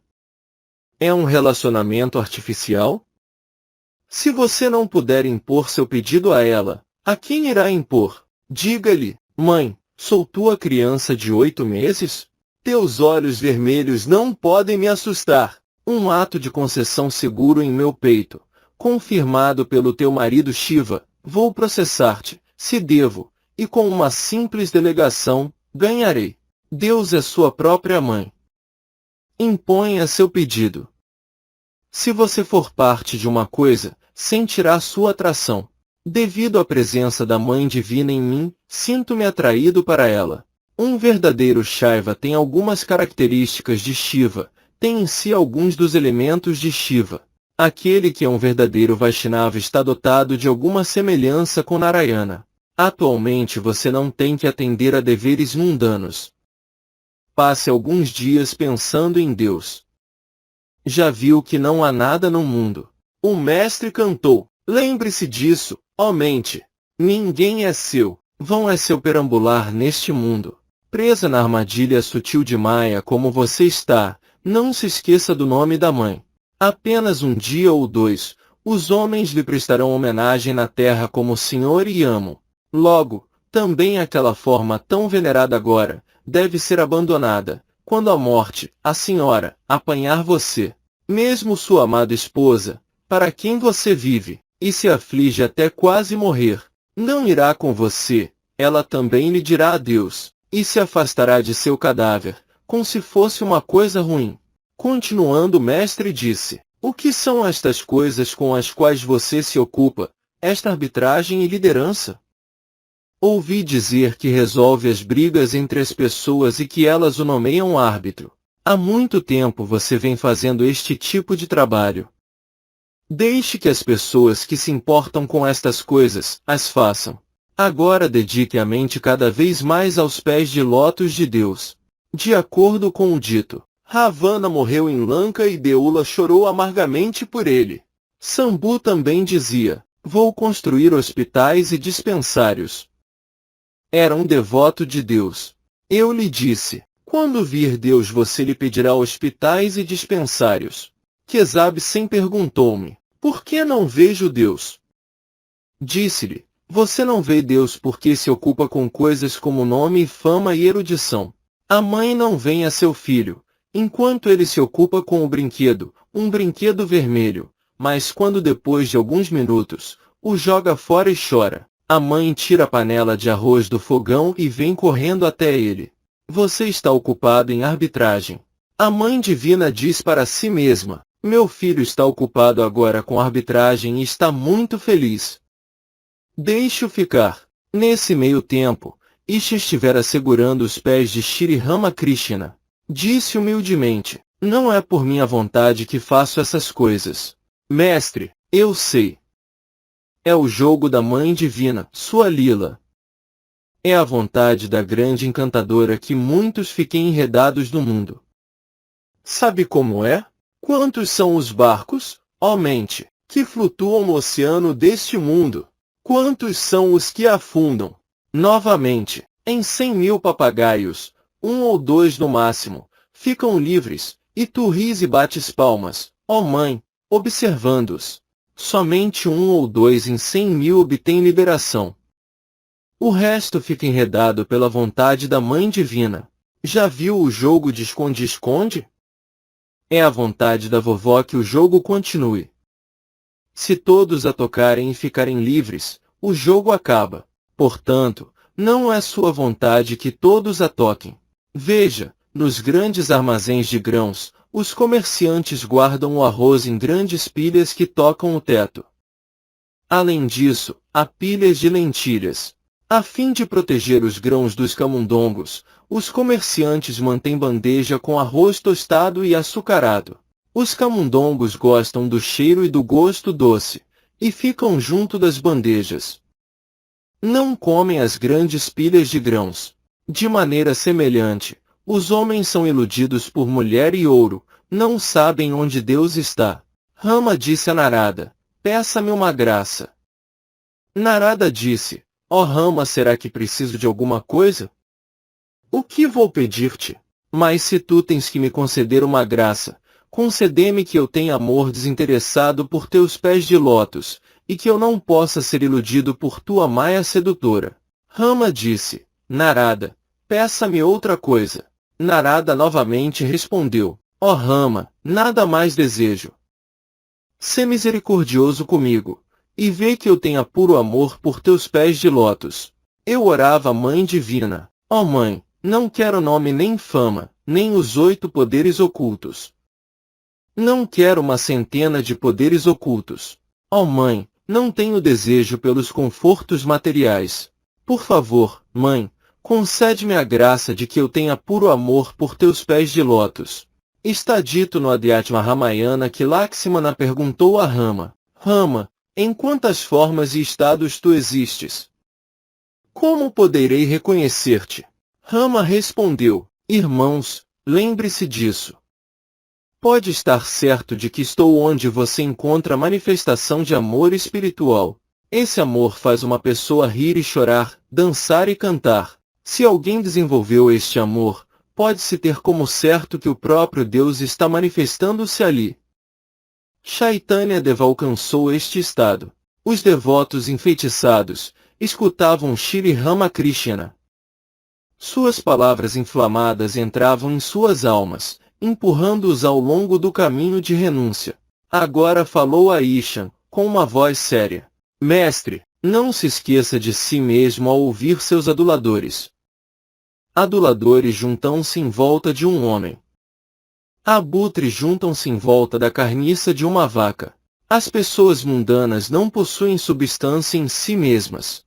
É um relacionamento artificial? Se você não puder impor seu pedido a ela, a quem irá impor? Diga-lhe, mãe, sou tua criança de 8 meses? Teus olhos vermelhos não podem me assustar. Um ato de concessão seguro em meu peito, confirmado pelo teu marido Shiva, vou processar-te, se devo, e com uma simples delegação, ganharei. Deus é sua própria mãe. Imponha seu pedido. Se você for parte de uma coisa, sentirá sua atração. Devido à presença da Mãe Divina em mim, sinto-me atraído para ela. Um verdadeiro Shaiva tem algumas características de Shiva, tem em si alguns dos elementos de Shiva. Aquele que é um verdadeiro Vaishnava está dotado de alguma semelhança com Narayana. Atualmente você não tem que atender a deveres mundanos. Passe alguns dias pensando em Deus. Já viu que não há nada no mundo. O mestre cantou, lembre-se disso, ó mente. Ninguém é seu, vão é seu perambular neste mundo. Presa na armadilha sutil de Maya como você está, não se esqueça do nome da mãe. Apenas um dia ou dois, os homens lhe prestarão homenagem na terra como senhor e amo. Logo, também aquela forma tão venerada agora, deve ser abandonada, quando a morte, a senhora, apanhar você. Mesmo sua amada esposa, para quem você vive, e se aflige até quase morrer, não irá com você, ela também lhe dirá adeus, e se afastará de seu cadáver, como se fosse uma coisa ruim. Continuando o mestre disse, o que são estas coisas com as quais você se ocupa, esta arbitragem e liderança? Ouvi dizer que resolve as brigas entre as pessoas e que elas o nomeiam árbitro. Há muito tempo você vem fazendo este tipo de trabalho. Deixe que as pessoas que se importam com estas coisas, as façam. Agora dedique a mente cada vez mais aos pés de lótus de Deus. De acordo com o dito, Ravana morreu em Lanka e Deula chorou amargamente por ele. Sambu também dizia, vou construir hospitais e dispensários. Era um devoto de Deus. Eu lhe disse, quando vir Deus você lhe pedirá hospitais e dispensários. Quesab sem perguntou-me, por que não vejo Deus? Disse-lhe, você não vê Deus porque se ocupa com coisas como nome, fama e erudição. A mãe não vem a seu filho, enquanto ele se ocupa com o brinquedo, um brinquedo vermelho, mas quando depois de alguns minutos, o joga fora e chora. A mãe tira a panela de arroz do fogão e vem correndo até ele. Você está ocupado em arbitragem. A Mãe Divina diz para si mesma, meu filho está ocupado agora com arbitragem e está muito feliz. Deixe-o ficar. Nesse meio tempo, Isha estivera segurando os pés de Shri Ramakrishna. Disse humildemente, não é por minha vontade que faço essas coisas. Mestre, eu sei. É o jogo da Mãe Divina, sua lila. É a vontade da grande encantadora que muitos fiquem enredados no mundo. Sabe como é? Quantos são os barcos, ó mente, que flutuam no oceano deste mundo? Quantos são os que afundam? Novamente, em 100.000 papagaios, um ou dois no máximo, ficam livres, e tu ris e bates palmas, ó mãe, observando-os. Somente um ou dois em 100.000 obtêm liberação. O resto fica enredado pela vontade da Mãe Divina. Já viu o jogo de esconde-esconde? É a vontade da vovó que o jogo continue. Se todos a tocarem e ficarem livres, o jogo acaba. Portanto, Não é sua vontade que todos a toquem. Veja, nos grandes armazéns de grãos, os comerciantes guardam o arroz em grandes pilhas que tocam o teto. Além disso, há pilhas de lentilhas. A fim de proteger os grãos dos camundongos, os comerciantes mantêm bandeja com arroz tostado e açucarado. Os camundongos gostam do cheiro e do gosto doce, e ficam junto das bandejas. Não comem as grandes pilhas de grãos. De maneira semelhante, os homens são iludidos por mulher e ouro, não sabem onde Deus está. Rama disse a Narada, peça-me uma graça. Narada disse, ó Rama, será que preciso de alguma coisa? O que vou pedir-te? Mas se tu tens que me conceder uma graça, concedê-me que eu tenha amor desinteressado por teus pés de lótus, e que eu não possa ser iludido por tua maia sedutora. Rama disse, Narada, peça-me outra coisa. Narada novamente respondeu, ó Rama, nada mais desejo. Sê misericordioso comigo, e vê que eu tenha puro amor por teus pés de lótus. Eu orava, Mãe Divina, ó Mãe, não quero nome nem fama, nem os 8 poderes ocultos. Não quero uma centena de poderes ocultos. Ó Mãe, não tenho desejo pelos confortos materiais. Por favor, Mãe, concede-me a graça de que eu tenha puro amor por teus pés de lótus. Está dito no Adhyatma Ramayana que Lakshmana perguntou a Rama, Rama, em quantas formas e estados tu existes? Como poderei reconhecer-te? Rama respondeu, irmãos, lembre-se disso. Pode estar certo de que estou onde você encontra a manifestação de amor espiritual. Esse amor faz uma pessoa rir e chorar, dançar e cantar. Se alguém desenvolveu este amor, pode-se ter como certo que o próprio Deus está manifestando-se ali. Chaitanya Deva alcançou este estado. Os devotos enfeitiçados escutavam Shri Ramakrishna. Suas palavras inflamadas entravam em suas almas, empurrando-os ao longo do caminho de renúncia. Agora falou a Ishan, com uma voz séria. Mestre, não se esqueça de si mesmo ao ouvir seus aduladores. Aduladores juntam-se em volta de um homem. Abutres juntam-se em volta da carniça de uma vaca. As pessoas mundanas não possuem substância em si mesmas.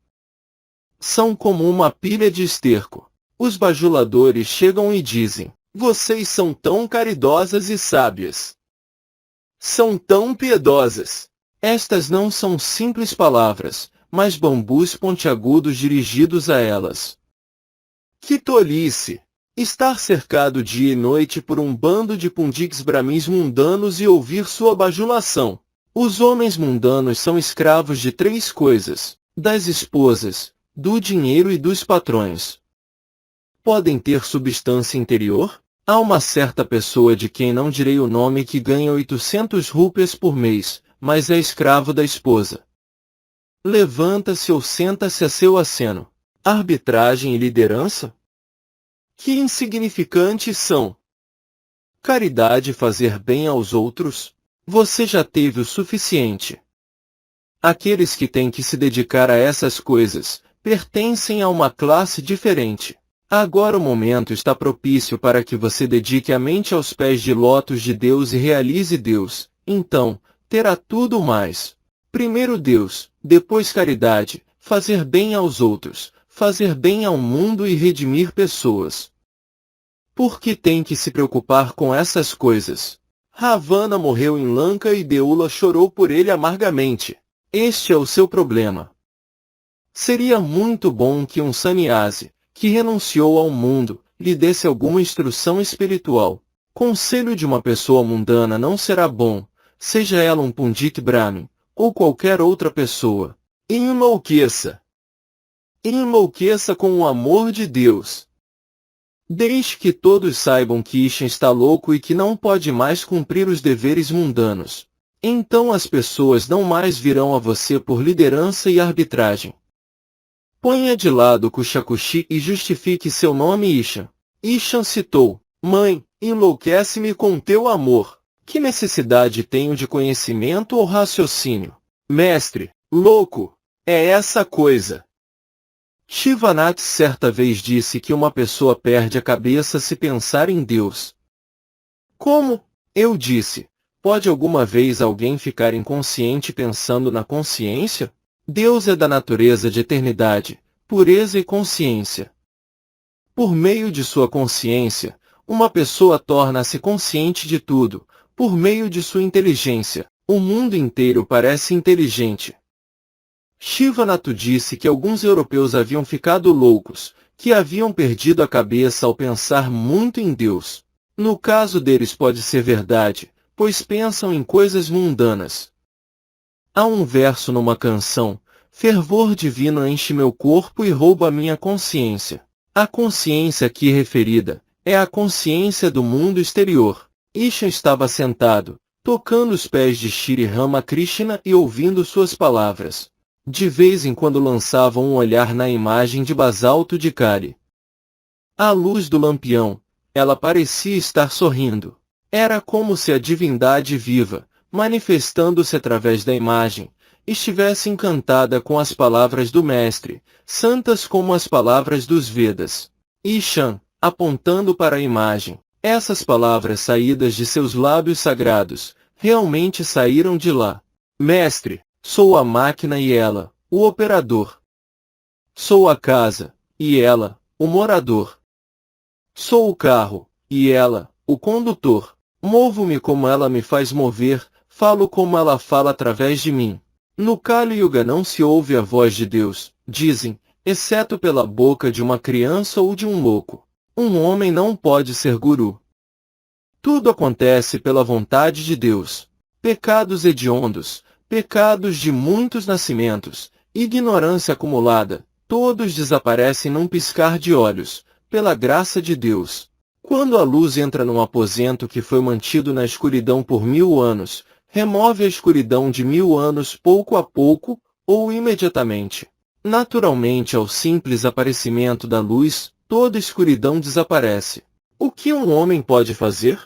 São como uma pilha de esterco. Os bajuladores chegam e dizem, vocês são tão caridosas e sábias. São tão piedosas. Estas não são simples palavras, mas bambus pontiagudos dirigidos a elas. Que tolice! Estar cercado dia e noite por um bando de pundiks brahmins mundanos e ouvir sua bajulação. Os homens mundanos são escravos de 3 coisas, das esposas, do dinheiro e dos patrões. Podem ter substância interior? Há uma certa pessoa de quem não direi o nome que ganha 800 rúpias por mês, mas é escravo da esposa. Levanta-se ou senta-se a seu aceno. Arbitragem e liderança? Que insignificantes são! Caridade e fazer bem aos outros? Você já teve o suficiente. Aqueles que têm que se dedicar a essas coisas, pertencem a uma classe diferente. Agora o momento está propício para que você dedique a mente aos pés de lótus de Deus e realize Deus. Então, terá tudo mais. Primeiro Deus, depois caridade, fazer bem aos outros, fazer bem ao mundo e redimir pessoas. Por que tem que se preocupar com essas coisas? Ravana morreu em Lanka e Deula chorou por ele amargamente. Este é o seu problema. Seria muito bom que um sannyasi, que renunciou ao mundo, lhe desse alguma instrução espiritual. Conselho de uma pessoa mundana não será bom, seja ela um Pundit Brahmin, ou qualquer outra pessoa. Enlouqueça! Enlouqueça com o amor de Deus. Deixe que todos saibam que Ishan está louco e que não pode mais cumprir os deveres mundanos. Então as pessoas não mais virão a você por liderança e arbitragem. Ponha de lado Kushakushi e justifique seu nome Ishan. Ishan citou, Mãe, enlouquece-me com teu amor. Que necessidade tenho de conhecimento ou raciocínio? Mestre, louco, é essa coisa. Shivanath certa vez disse que uma pessoa perde a cabeça se pensar em Deus. Como? Eu disse. Pode alguma vez alguém ficar inconsciente pensando na consciência? Deus é da natureza de eternidade, pureza e consciência. Por meio de sua consciência, uma pessoa torna-se consciente de tudo. Por meio de sua inteligência, o mundo inteiro parece inteligente. Shivanath disse que alguns europeus haviam ficado loucos, que haviam perdido a cabeça ao pensar muito em Deus. No caso deles pode ser verdade, pois pensam em coisas mundanas. Há um verso numa canção: fervor divino enche meu corpo e rouba minha consciência. A consciência aqui referida é a consciência do mundo exterior. Isha estava sentado, tocando os pés de Shri Ramakrishna e ouvindo suas palavras. De vez em quando lançava um olhar na imagem de basalto de Kali. À luz do lampião, ela parecia estar sorrindo. Era como se a divindade viva, manifestando-se através da imagem, estivesse encantada com as palavras do Mestre, santas como as palavras dos Vedas. Ishan, apontando para a imagem, essas palavras saídas de seus lábios sagrados, realmente saíram de lá. Mestre, sou a máquina e ela, o operador. Sou a casa, e ela, o morador. Sou o carro, e ela, o condutor. Movo-me como ela me faz mover, falo como ela fala através de mim. No Kali Yuga não se ouve a voz de Deus, dizem, exceto pela boca de uma criança ou de um louco. Um homem não pode ser guru. Tudo acontece pela vontade de Deus. Pecados hediondos, pecados de muitos nascimentos, ignorância acumulada, todos desaparecem num piscar de olhos, pela graça de Deus. Quando a luz entra num aposento que foi mantido na escuridão por 1000 anos, remove a escuridão de 1000 anos pouco a pouco, ou imediatamente. Naturalmente, ao simples aparecimento da luz, toda escuridão desaparece. O que um homem pode fazer?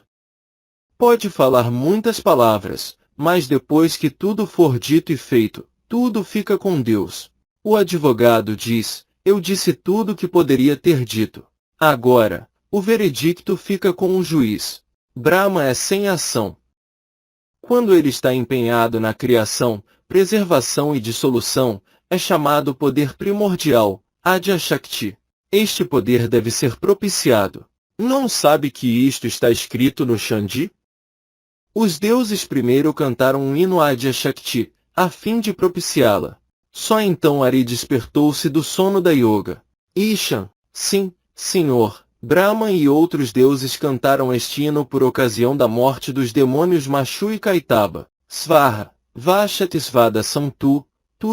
Pode falar muitas palavras, mas depois que tudo for dito e feito, tudo fica com Deus. O advogado diz: eu disse tudo o que poderia ter dito. Agora, o veredicto fica com o juiz. Brahma é sem ação. Quando ele está empenhado na criação, preservação e dissolução, é chamado poder primordial, Adya Shakti. Este poder deve ser propiciado. Não sabe que isto está escrito no Chandi? Os deuses primeiro cantaram um hino a Adya Shakti, a fim de propiciá-la. Só então Ari despertou-se do sono da yoga. Ishan, sim, senhor, Brahma e outros deuses cantaram este hino por ocasião da morte dos demônios Machu e Kaitaba. Svarha, Vashatisvada são tu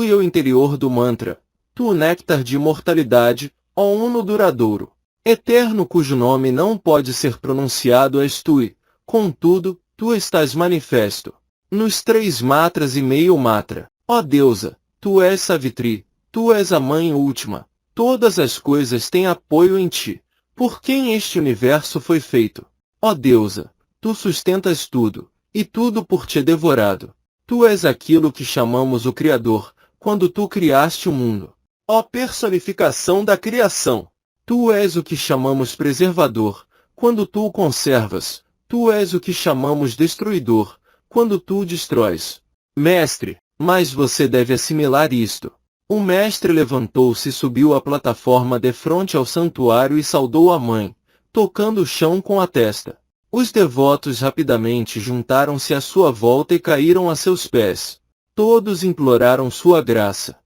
e o interior do mantra, tu o néctar de imortalidade, ó Uno duradouro. Eterno cujo nome não pode ser pronunciado és tu, contudo, tu estás manifesto. Nos 3 matras e meio matra, ó deusa, tu és Savitri, tu és a mãe última, todas as coisas têm apoio em ti. Por quem este universo foi feito? Ó deusa, tu sustentas tudo, e tudo por ti é devorado. Tu és aquilo que chamamos o Criador, quando tu criaste o mundo. Ó personificação da criação, tu és o que chamamos preservador, quando tu o conservas. Tu és o que chamamos destruidor, quando tu o destróis. Mestre, mas você deve assimilar isto. O mestre levantou-se e subiu a plataforma defronte ao santuário e saudou a mãe, tocando o chão com a testa. Os devotos rapidamente juntaram-se à sua volta e caíram a seus pés. Todos imploraram sua graça.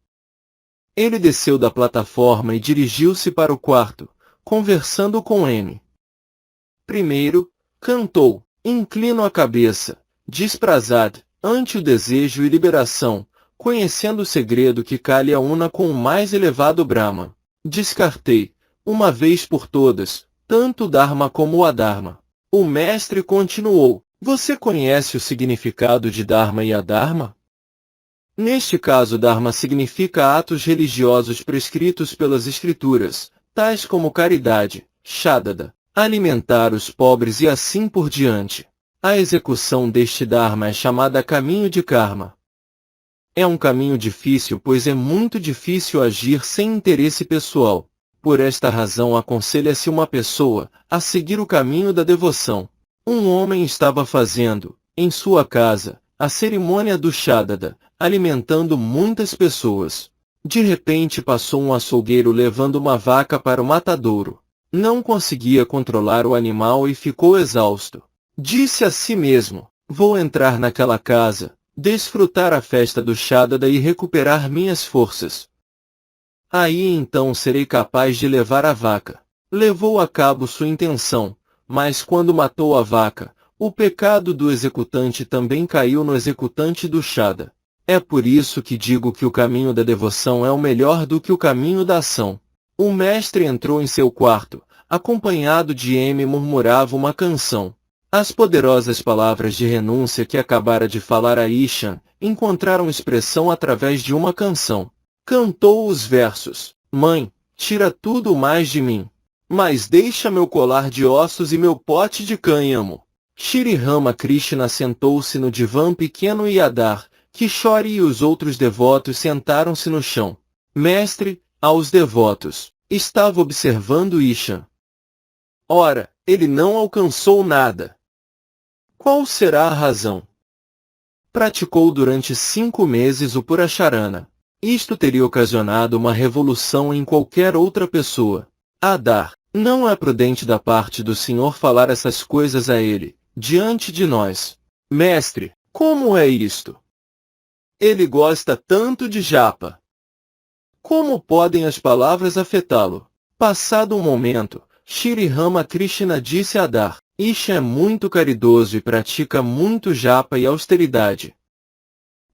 Ele desceu da plataforma e dirigiu-se para o quarto, conversando com M. Primeiro, cantou, inclino a cabeça, desprazado, ante o desejo e liberação, conhecendo o segredo que Kali a una com o mais elevado Brahma. Descartei, uma vez por todas, tanto o Dharma como o Adharma. O mestre continuou, você conhece o significado de Dharma e Adharma? Neste caso Dharma significa atos religiosos prescritos pelas escrituras, tais como caridade, Shadada, alimentar os pobres e assim por diante. A execução deste Dharma é chamada caminho de Karma. É um caminho difícil, pois é muito difícil agir sem interesse pessoal. Por esta razão aconselha-se uma pessoa a seguir o caminho da devoção. Um homem estava fazendo, em sua casa, a cerimônia do Shadada, alimentando muitas pessoas. De repente passou um açougueiro levando uma vaca para o matadouro. Não conseguia controlar o animal e ficou exausto. Disse a si mesmo: vou entrar naquela casa, desfrutar a festa do Shadada e recuperar minhas forças. Aí então serei capaz de levar a vaca. Levou a cabo sua intenção, mas quando matou a vaca, o pecado do executante também caiu no executante do Shada. É por isso que digo que o caminho da devoção é o melhor do que o caminho da ação. O mestre entrou em seu quarto, acompanhado de M e murmurava uma canção. As poderosas palavras de renúncia que acabara de falar a Ishan encontraram expressão através de uma canção. Cantou os versos: Mãe, tira tudo mais de mim, mas deixa meu colar de ossos e meu pote de cânhamo. Shri Rama Krishna sentou-se no divã pequeno e Adar, Kishore e os outros devotos sentaram-se no chão. Mestre, aos devotos, estava observando Ishan. Ora, ele não alcançou nada. Qual será a razão? Praticou durante 5 meses o Puracharana. Isto teria ocasionado uma revolução em qualquer outra pessoa. Adar, não é prudente da parte do Senhor falar essas coisas a ele, diante de nós. Mestre, como é isto? Ele gosta tanto de japa. Como podem as palavras afetá-lo? Passado um momento, Shri Rama Krishna disse a Adar: Isha é muito caridoso e pratica muito japa e austeridade.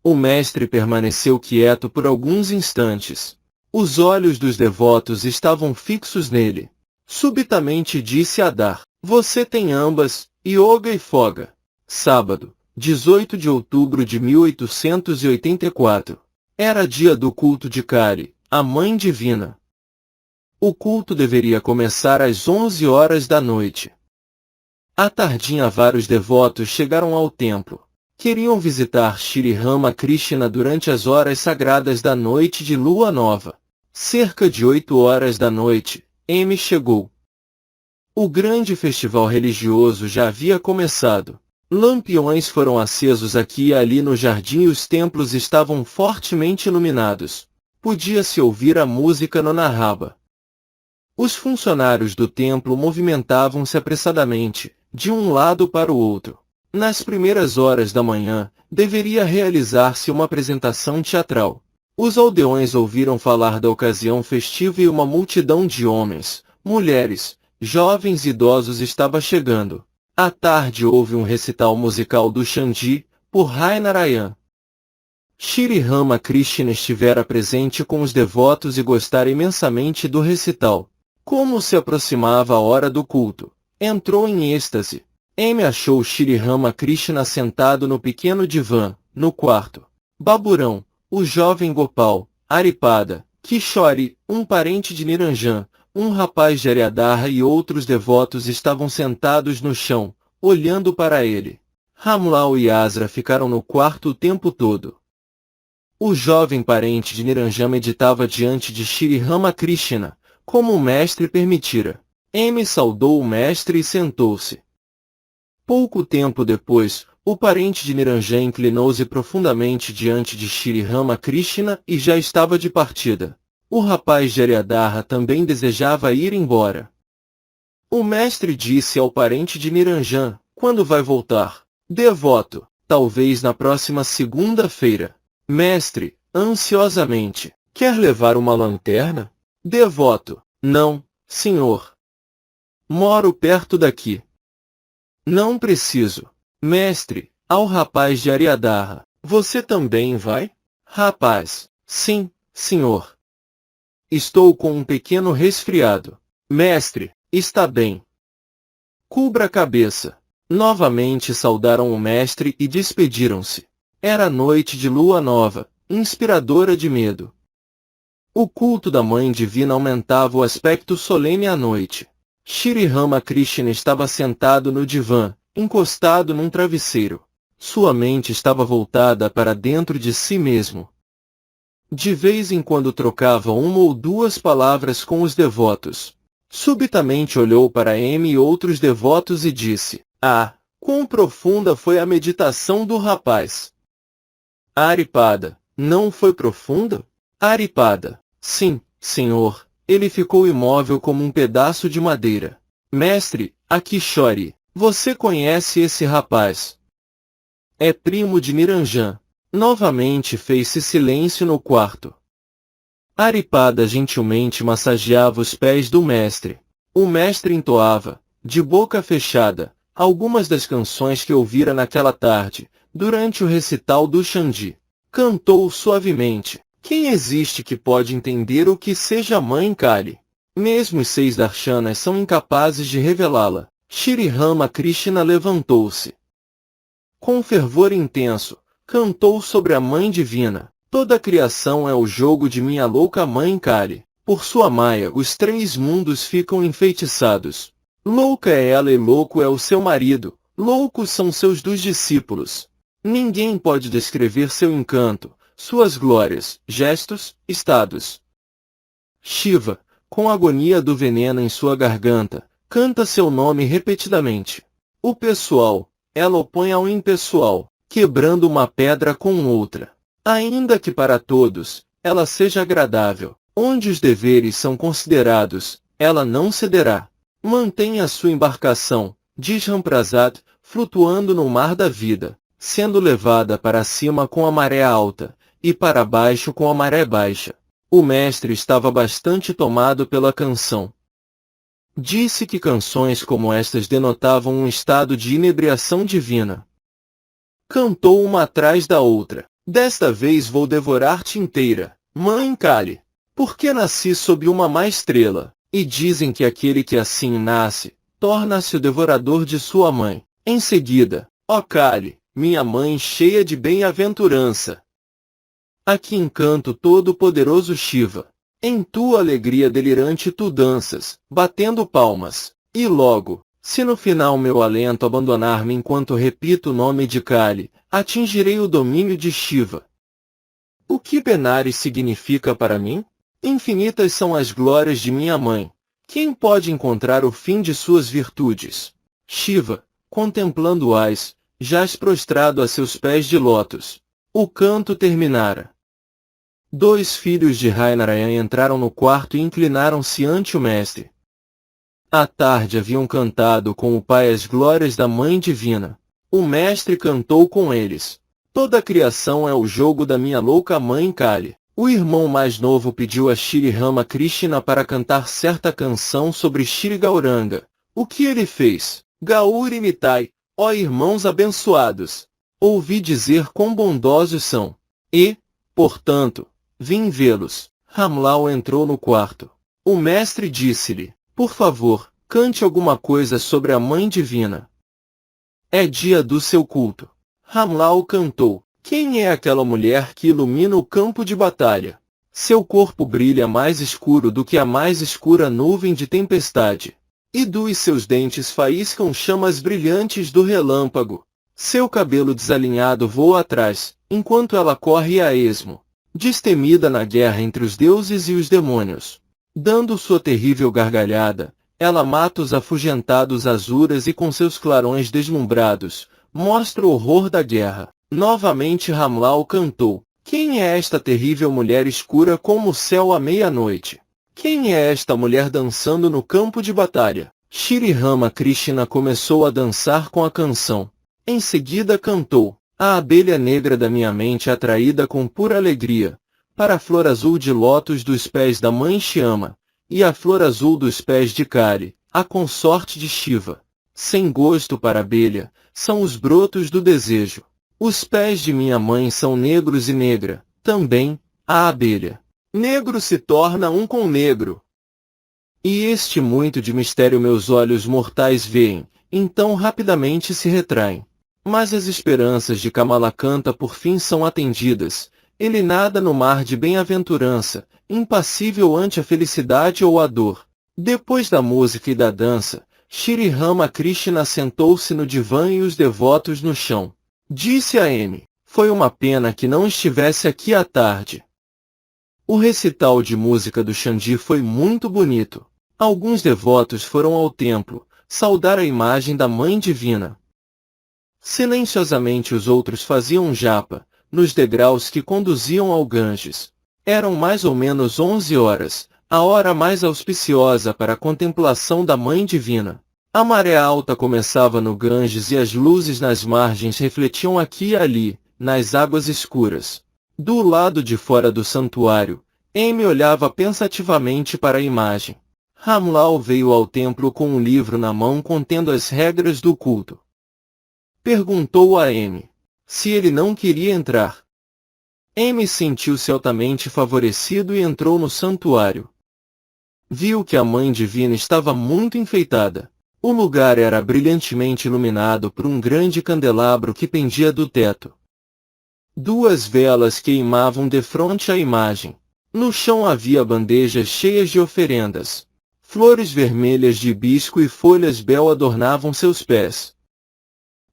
O mestre permaneceu quieto por alguns instantes. Os olhos dos devotos estavam fixos nele. Subitamente disse a Adar: você tem ambas, yoga e foga. Sábado, 18 de outubro de 1884. Era dia do culto de Kali, a Mãe Divina. O culto deveria começar às 11 horas da noite. À tardinha vários devotos chegaram ao templo. Queriam visitar Shri Rama Krishna durante as horas sagradas da noite de lua nova. Cerca de 8 horas da noite, M chegou. O grande festival religioso já havia começado. Lampiões foram acesos aqui e ali no jardim e os templos estavam fortemente iluminados. Podia-se ouvir a música no Narraba. Os funcionários do templo movimentavam-se apressadamente, de um lado para o outro. Nas primeiras horas da manhã, deveria realizar-se uma apresentação teatral. Os aldeões ouviram falar da ocasião festiva e uma multidão de homens, mulheres, jovens e idosos estava chegando. À tarde houve um recital musical do Xandi, por Rai Narayan. Shri Rama Krishna estivera presente com os devotos e gostara imensamente do recital. Como se aproximava a hora do culto, entrou em êxtase. M achou Shri Rama Krishna sentado no pequeno divã, no quarto. Baburão, o jovem Gopal, Aripada, Kishore, um parente de Niranjan, um rapaz de Ariadharra e outros devotos estavam sentados no chão, olhando para ele. Ramlal e Asra ficaram no quarto o tempo todo. O jovem parente de Niranjan meditava diante de Shri Rama Krishna, como o mestre permitira. M saudou o mestre e sentou-se. Pouco tempo depois, o parente de Niranjan inclinou-se profundamente diante de Shri Rama Krishna e já estava de partida. O rapaz de Ariadharra também desejava ir embora. O mestre disse ao parente de Niranjan: quando vai voltar? Devoto: talvez na próxima segunda-feira. Mestre, ansiosamente: quer levar uma lanterna? Devoto: não, senhor. Moro perto daqui. Não preciso. Mestre, ao rapaz de Ariadharra: você também vai? Rapaz: sim, senhor. Estou com um pequeno resfriado. Mestre: está bem. Cubra a cabeça. Novamente saudaram o mestre e despediram-se. Era noite de lua nova, inspiradora de medo. O culto da Mãe Divina aumentava o aspecto solene à noite. Shri Rama Krishna estava sentado no divã, encostado num travesseiro. Sua mente estava voltada para dentro de si mesmo. De vez em quando trocava uma ou duas palavras com os devotos. Subitamente olhou para M e outros devotos e disse: "Ah, quão profunda foi a meditação do rapaz!" Aripada: "Não foi profunda?" Aripada: "Sim, senhor." Ele ficou imóvel como um pedaço de madeira. "Mestre, Akishori, você conhece esse rapaz?" "É primo de Niranjan." Novamente fez-se silêncio no quarto. Aripada gentilmente massageava os pés do mestre. O mestre entoava, de boca fechada, algumas das canções que ouvira naquela tarde, durante o recital do Xandi. Cantou suavemente: "Quem existe que pode entender o que seja a Mãe Kali? Mesmo os 6 darshanas são incapazes de revelá-la." Shri Ramakrishna levantou-se. Com fervor intenso, cantou sobre a Mãe Divina. "Toda a criação é o jogo de minha louca Mãe Kali. Por sua maia os 3 mundos ficam enfeitiçados. Louca é ela e louco é o seu marido, loucos são seus 2 discípulos. Ninguém pode descrever seu encanto, suas glórias, gestos, estados." Shiva, com a agonia do veneno em sua garganta, canta seu nome repetidamente. O pessoal, ela opõe ao impessoal, quebrando uma pedra com outra. Ainda que para todos, ela seja agradável, onde os deveres são considerados, ela não cederá. Mantenha sua embarcação, diz Ramprasad, flutuando no mar da vida, sendo levada para cima com a maré alta, e para baixo com a maré baixa. O mestre estava bastante tomado pela canção. Disse que canções como estas denotavam um estado de inebriação divina. Cantou uma atrás da outra. "Desta vez vou devorar-te inteira, Mãe Kali, porque nasci sob uma má estrela, e dizem que aquele que assim nasce, torna-se o devorador de sua mãe. Em seguida, ó Kali, minha mãe cheia de bem-aventurança. Aqui encanto todo-poderoso Shiva. Em tua alegria delirante tu danças, batendo palmas, e logo, se no final meu alento abandonar-me enquanto repito o nome de Kali, atingirei o domínio de Shiva. O que Benares significa para mim? Infinitas são as glórias de minha mãe. Quem pode encontrar o fim de suas virtudes?" Shiva, contemplando-as, jaz prostrado a seus pés de lótus. O canto terminara. 2 filhos de Rainarayan entraram no quarto e inclinaram-se ante o mestre. À tarde haviam cantado com o pai as glórias da Mãe Divina. O mestre cantou com eles. "Toda a criação é o jogo da minha louca Mãe Kali." O irmão mais novo pediu a Shri Ramakrishna para cantar certa canção sobre Shri Gauranga. O que ele fez? "Gauri Nitai, ó irmãos abençoados, ouvi dizer quão bondosos são. E, portanto, vim vê-los." Ramlal entrou no quarto. O mestre disse-lhe: "Por favor, cante alguma coisa sobre a Mãe Divina. É dia do seu culto." Ramlal cantou: "Quem é aquela mulher que ilumina o campo de batalha? Seu corpo brilha mais escuro do que a mais escura nuvem de tempestade. E dos seus dentes faiscam chamas brilhantes do relâmpago. Seu cabelo desalinhado voa atrás, enquanto ela corre a esmo. Destemida na guerra entre os deuses e os demônios. Dando sua terrível gargalhada, ela mata os afugentados azuras e com seus clarões deslumbrados, mostra o horror da guerra." Novamente Ramlal cantou: "Quem é esta terrível mulher escura como o céu à meia-noite? Quem é esta mulher dançando no campo de batalha?" Shri Ramakrishna começou a dançar com a canção. Em seguida cantou: "A abelha negra da minha mente atraída com pura alegria, para a flor azul de lótus dos pés da mãe Shyama, e a flor azul dos pés de Kali, a consorte de Shiva. Sem gosto para a abelha, são os brotos do desejo. Os pés de minha mãe são negros e negra, também, a abelha. Negro se torna um com negro. E este muito de mistério meus olhos mortais veem, então rapidamente se retraem. Mas as esperanças de Kamalakanta por fim são atendidas. Ele nada no mar de bem-aventurança, impassível ante a felicidade ou a dor." Depois da música e da dança, Shri Ramakrishna sentou-se no divã e os devotos no chão. Disse a Amy. Foi uma pena que não estivesse aqui à tarde. O recital de música do Xandi foi muito bonito. Alguns devotos foram ao templo, saudar a imagem da Mãe Divina. Silenciosamente os outros faziam japa, nos degraus que conduziam ao Ganges. Eram mais ou menos 11 horas, a hora mais auspiciosa para a contemplação da Mãe Divina. A maré alta começava no Ganges e as luzes nas margens refletiam aqui e ali, nas águas escuras. Do lado de fora do santuário, Amy olhava pensativamente para a imagem. Ramlal veio ao templo com um livro na mão contendo as regras do culto. Perguntou a Amy se ele não queria entrar. Amy sentiu-se altamente favorecido e entrou no santuário. Viu que a Mãe Divina estava muito enfeitada. O lugar era brilhantemente iluminado por um grande candelabro que pendia do teto. 2 velas queimavam defronte à imagem. No chão havia bandejas cheias de oferendas. Flores vermelhas de hibisco e folhas bel adornavam seus pés.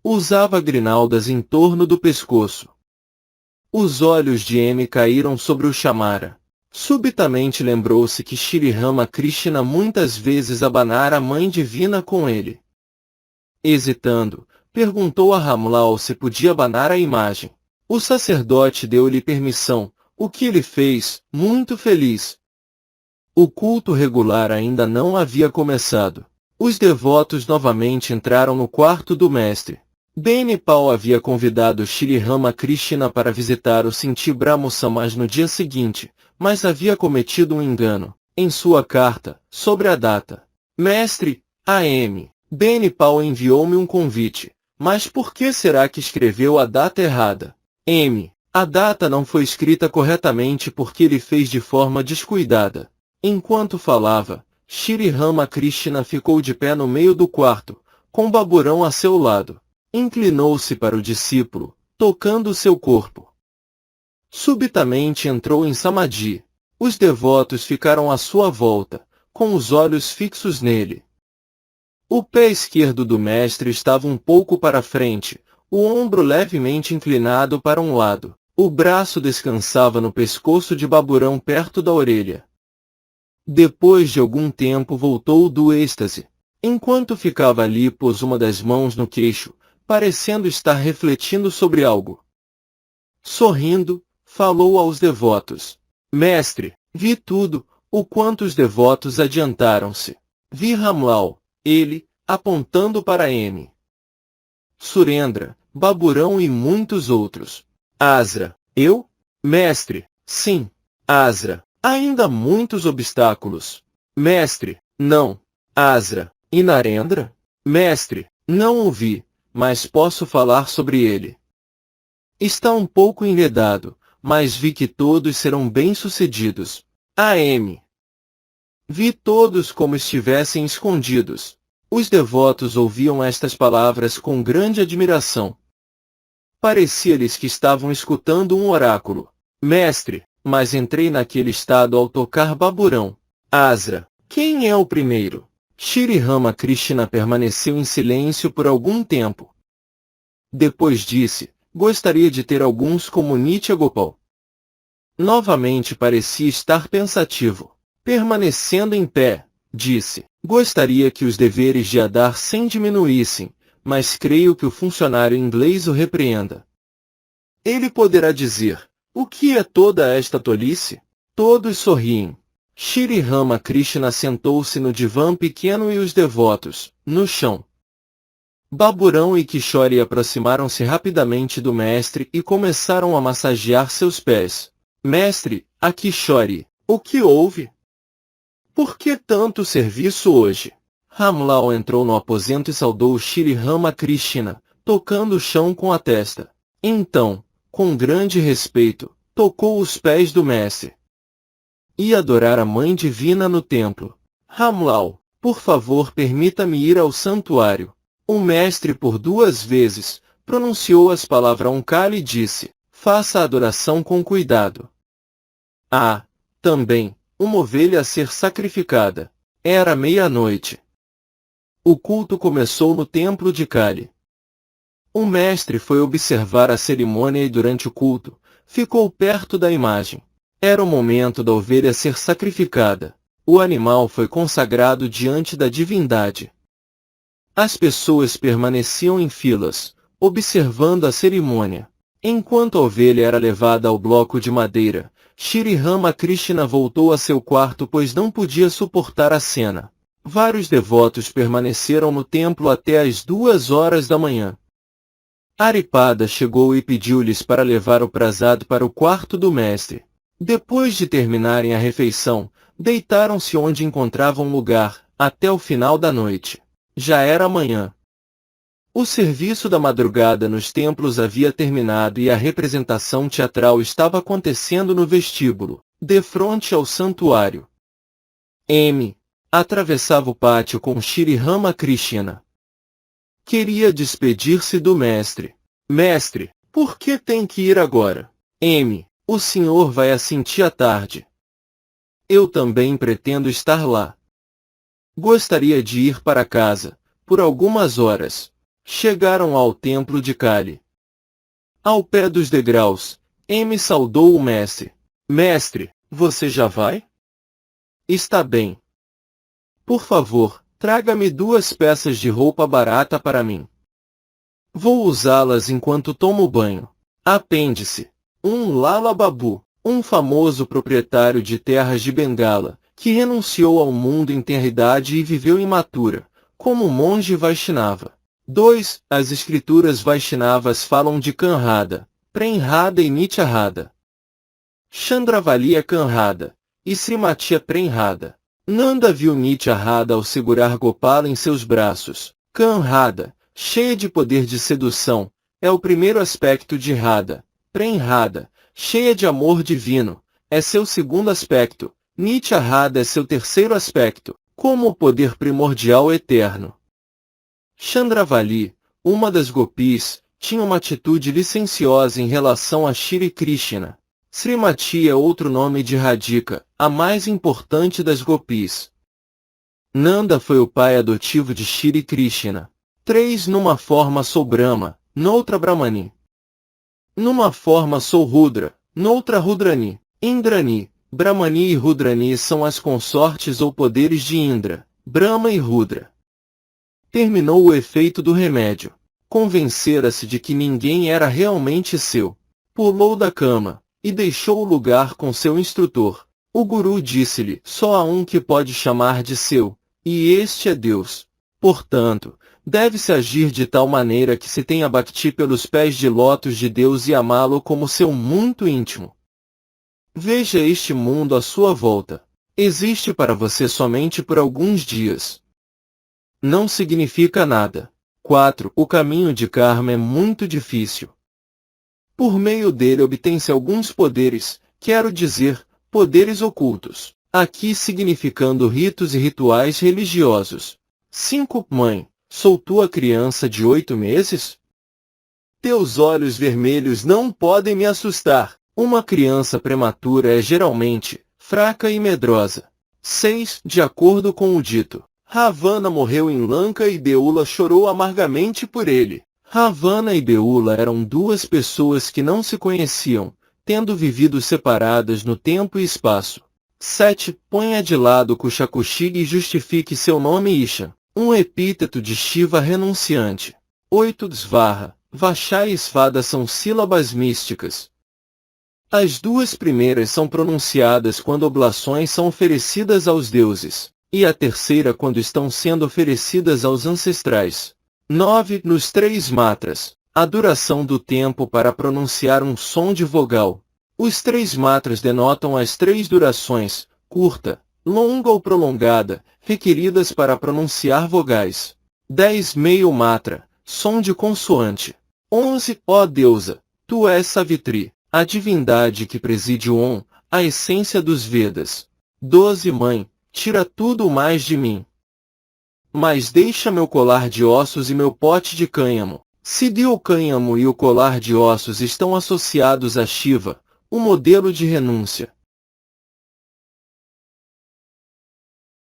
Usava grinaldas em torno do pescoço. Os olhos de Amy caíram sobre o chamara. Subitamente lembrou-se que Shri Ramakrishna muitas vezes abanara a Mãe Divina com ele. Hesitando, perguntou a Ramlal se podia abanar a imagem. O sacerdote deu-lhe permissão, o que ele fez, muito feliz. O culto regular ainda não havia começado. Os devotos novamente entraram no quarto do mestre. Benipal havia convidado Shri Ramakrishna para visitar o Sinti Brahmo Samaj no dia seguinte, mas havia cometido um engano, em sua carta, sobre a data. Mestre, A.M. Benipal enviou-me um convite, mas por que será que escreveu a data errada? M. A data não foi escrita corretamente porque ele fez de forma descuidada. Enquanto falava, Shri Ramakrishna ficou de pé no meio do quarto, com Baburão a seu lado. Inclinou-se para o discípulo, tocando seu corpo. Subitamente entrou em Samadhi. Os devotos ficaram à sua volta, com os olhos fixos nele. O pé esquerdo do mestre estava um pouco para frente, o ombro levemente inclinado para um lado. O braço descansava no pescoço de Baburão perto da orelha. Depois de algum tempo voltou do êxtase. Enquanto ficava ali, pôs uma das mãos no queixo, parecendo estar refletindo sobre algo. Sorrindo, falou aos devotos. Mestre, vi tudo, o quanto os devotos adiantaram-se. Vi Ramlal, ele, apontando para M. Surendra, Baburão e muitos outros. Asra, eu? Mestre, sim. Asra, ainda muitos obstáculos. Mestre, não. Asra, e Narendra? Mestre, não ouvi, mas posso falar sobre ele. Está um pouco enredado, mas vi que todos serão bem-sucedidos. A.M. Vi todos como estivessem escondidos. Os devotos ouviam estas palavras com grande admiração. Parecia-lhes que estavam escutando um oráculo. Mestre, mas entrei naquele estado ao tocar Baburão. Asra, quem é o primeiro? Shri Ramakrishna permaneceu em silêncio por algum tempo. Depois disse, gostaria de ter alguns como Nitya Gopal. Novamente parecia estar pensativo. Permanecendo em pé, disse, gostaria que os deveres de Adar Sen diminuíssem, mas creio que o funcionário inglês o repreenda. Ele poderá dizer, o que é toda esta tolice? Todos sorriem. Shri Ramakrishna sentou-se no divã pequeno e os devotos, no chão. Baburão e Kishore aproximaram-se rapidamente do mestre e começaram a massagear seus pés. Mestre, a Kishore, o que houve? Por que tanto serviço hoje? Ramlal entrou no aposento e saudou Shri Ramakrishna, tocando o chão com a testa. Então, com grande respeito, tocou os pés do mestre. Ia adorar a Mãe Divina no templo. Ramlal, por favor permita-me ir ao santuário. O mestre por 2 vezes, pronunciou as palavras Onkali e disse, faça a adoração com cuidado. Ah, também, uma ovelha a ser sacrificada. Era meia-noite. O culto começou no templo de Kali. O mestre foi observar a cerimônia e durante o culto, ficou perto da imagem. Era o momento da ovelha ser sacrificada. O animal foi consagrado diante da divindade. As pessoas permaneciam em filas, observando a cerimônia. Enquanto a ovelha era levada ao bloco de madeira, Shri Ramakrishna voltou a seu quarto pois não podia suportar a cena. Vários devotos permaneceram no templo até às 2 horas da manhã. Haripada chegou e pediu-lhes para levar o prasad para o quarto do mestre. Depois de terminarem a refeição, deitaram-se onde encontravam lugar, até o final da noite. Já era manhã. O serviço da madrugada nos templos havia terminado e a representação teatral estava acontecendo no vestíbulo, defronte ao santuário. M. atravessava o pátio com Shri Ramakrishna. Queria despedir-se do mestre. Mestre, por que tem que ir agora? M. O senhor vai assistir à tarde. Eu também pretendo estar lá. Gostaria de ir para casa, por algumas horas. Chegaram ao templo de Kali. Ao pé dos degraus, M saudou o mestre. Mestre, você já vai? Está bem. Por favor, traga-me 2 peças de roupa barata para mim. Vou usá-las enquanto tomo banho. Apêndice. Lala Babu, um famoso proprietário de terras de Bengala, que renunciou ao mundo em tenridade e viveu em Mathura, como monge Vaishnava. 2. As escrituras Vaishnavas falam de Kanhada, Premhada e Nityarada. Chandravali é Kanhada, e Srimati é Premhada. Nanda viu Nityarada ao segurar Gopala em seus braços. Kanhada, cheia de poder de sedução, é o primeiro aspecto de Radha. Premhada, cheia de amor divino, é seu segundo aspecto. Nityarada é seu terceiro aspecto, como o poder primordial eterno. Chandravali, uma das gopis, tinha uma atitude licenciosa em relação a Shri Krishna. Srimati é outro nome de Radhika, a mais importante das gopis. Nanda foi o pai adotivo de Shri Krishna. 3. Numa forma sou Brahma, noutra Brahmani. Numa forma sou Rudra, noutra Rudrani. Indrani, Brahmani e Rudrani são as consortes ou poderes de Indra, Brahma e Rudra. Terminou o efeito do remédio. Convencera-se de que ninguém era realmente seu. Pulou da cama, e deixou o lugar com seu instrutor. O guru disse-lhe, só há um que pode chamar de seu, e este é Deus. Portanto, deve-se agir de tal maneira que se tenha bhakti pelos pés de lótus de Deus e amá-lo como seu muito íntimo. Veja este mundo à sua volta. Existe para você somente por alguns dias. Não significa nada. 4. O caminho de karma é muito difícil. Por meio dele obtém-se alguns poderes, quero dizer, poderes ocultos. Aqui significando ritos e rituais religiosos. 5. Mãe, sou tua criança de 8 meses? Teus olhos vermelhos não podem me assustar. Uma criança prematura é geralmente fraca e medrosa. 6. De acordo com o dito, Ravana morreu em Lanka e Beula chorou amargamente por ele. Ravana e Beula eram 2 pessoas que não se conheciam, tendo vivido separadas no tempo e espaço. 7. Ponha de lado Kushakushig e justifique seu nome Isha, um epíteto de Shiva renunciante. 8. Svarha, Vashai e Svada são sílabas místicas. As 2 primeiras são pronunciadas quando oblações são oferecidas aos deuses, e a terceira quando estão sendo oferecidas aos ancestrais. 9. Nos 3 matras, a duração do tempo para pronunciar um som de vogal. Os 3 matras denotam as 3 durações, curta, longa ou prolongada, requeridas para pronunciar vogais. 10. Meio matra, som de consoante. 11. Ó deusa, tu és Savitri, a divindade que preside o Om, a essência dos Vedas. 12. Mãe, tira tudo o mais de mim. Mas deixa meu colar de ossos e meu pote de cânhamo. Se o cânhamo e o colar de ossos estão associados a Shiva, o modelo de renúncia,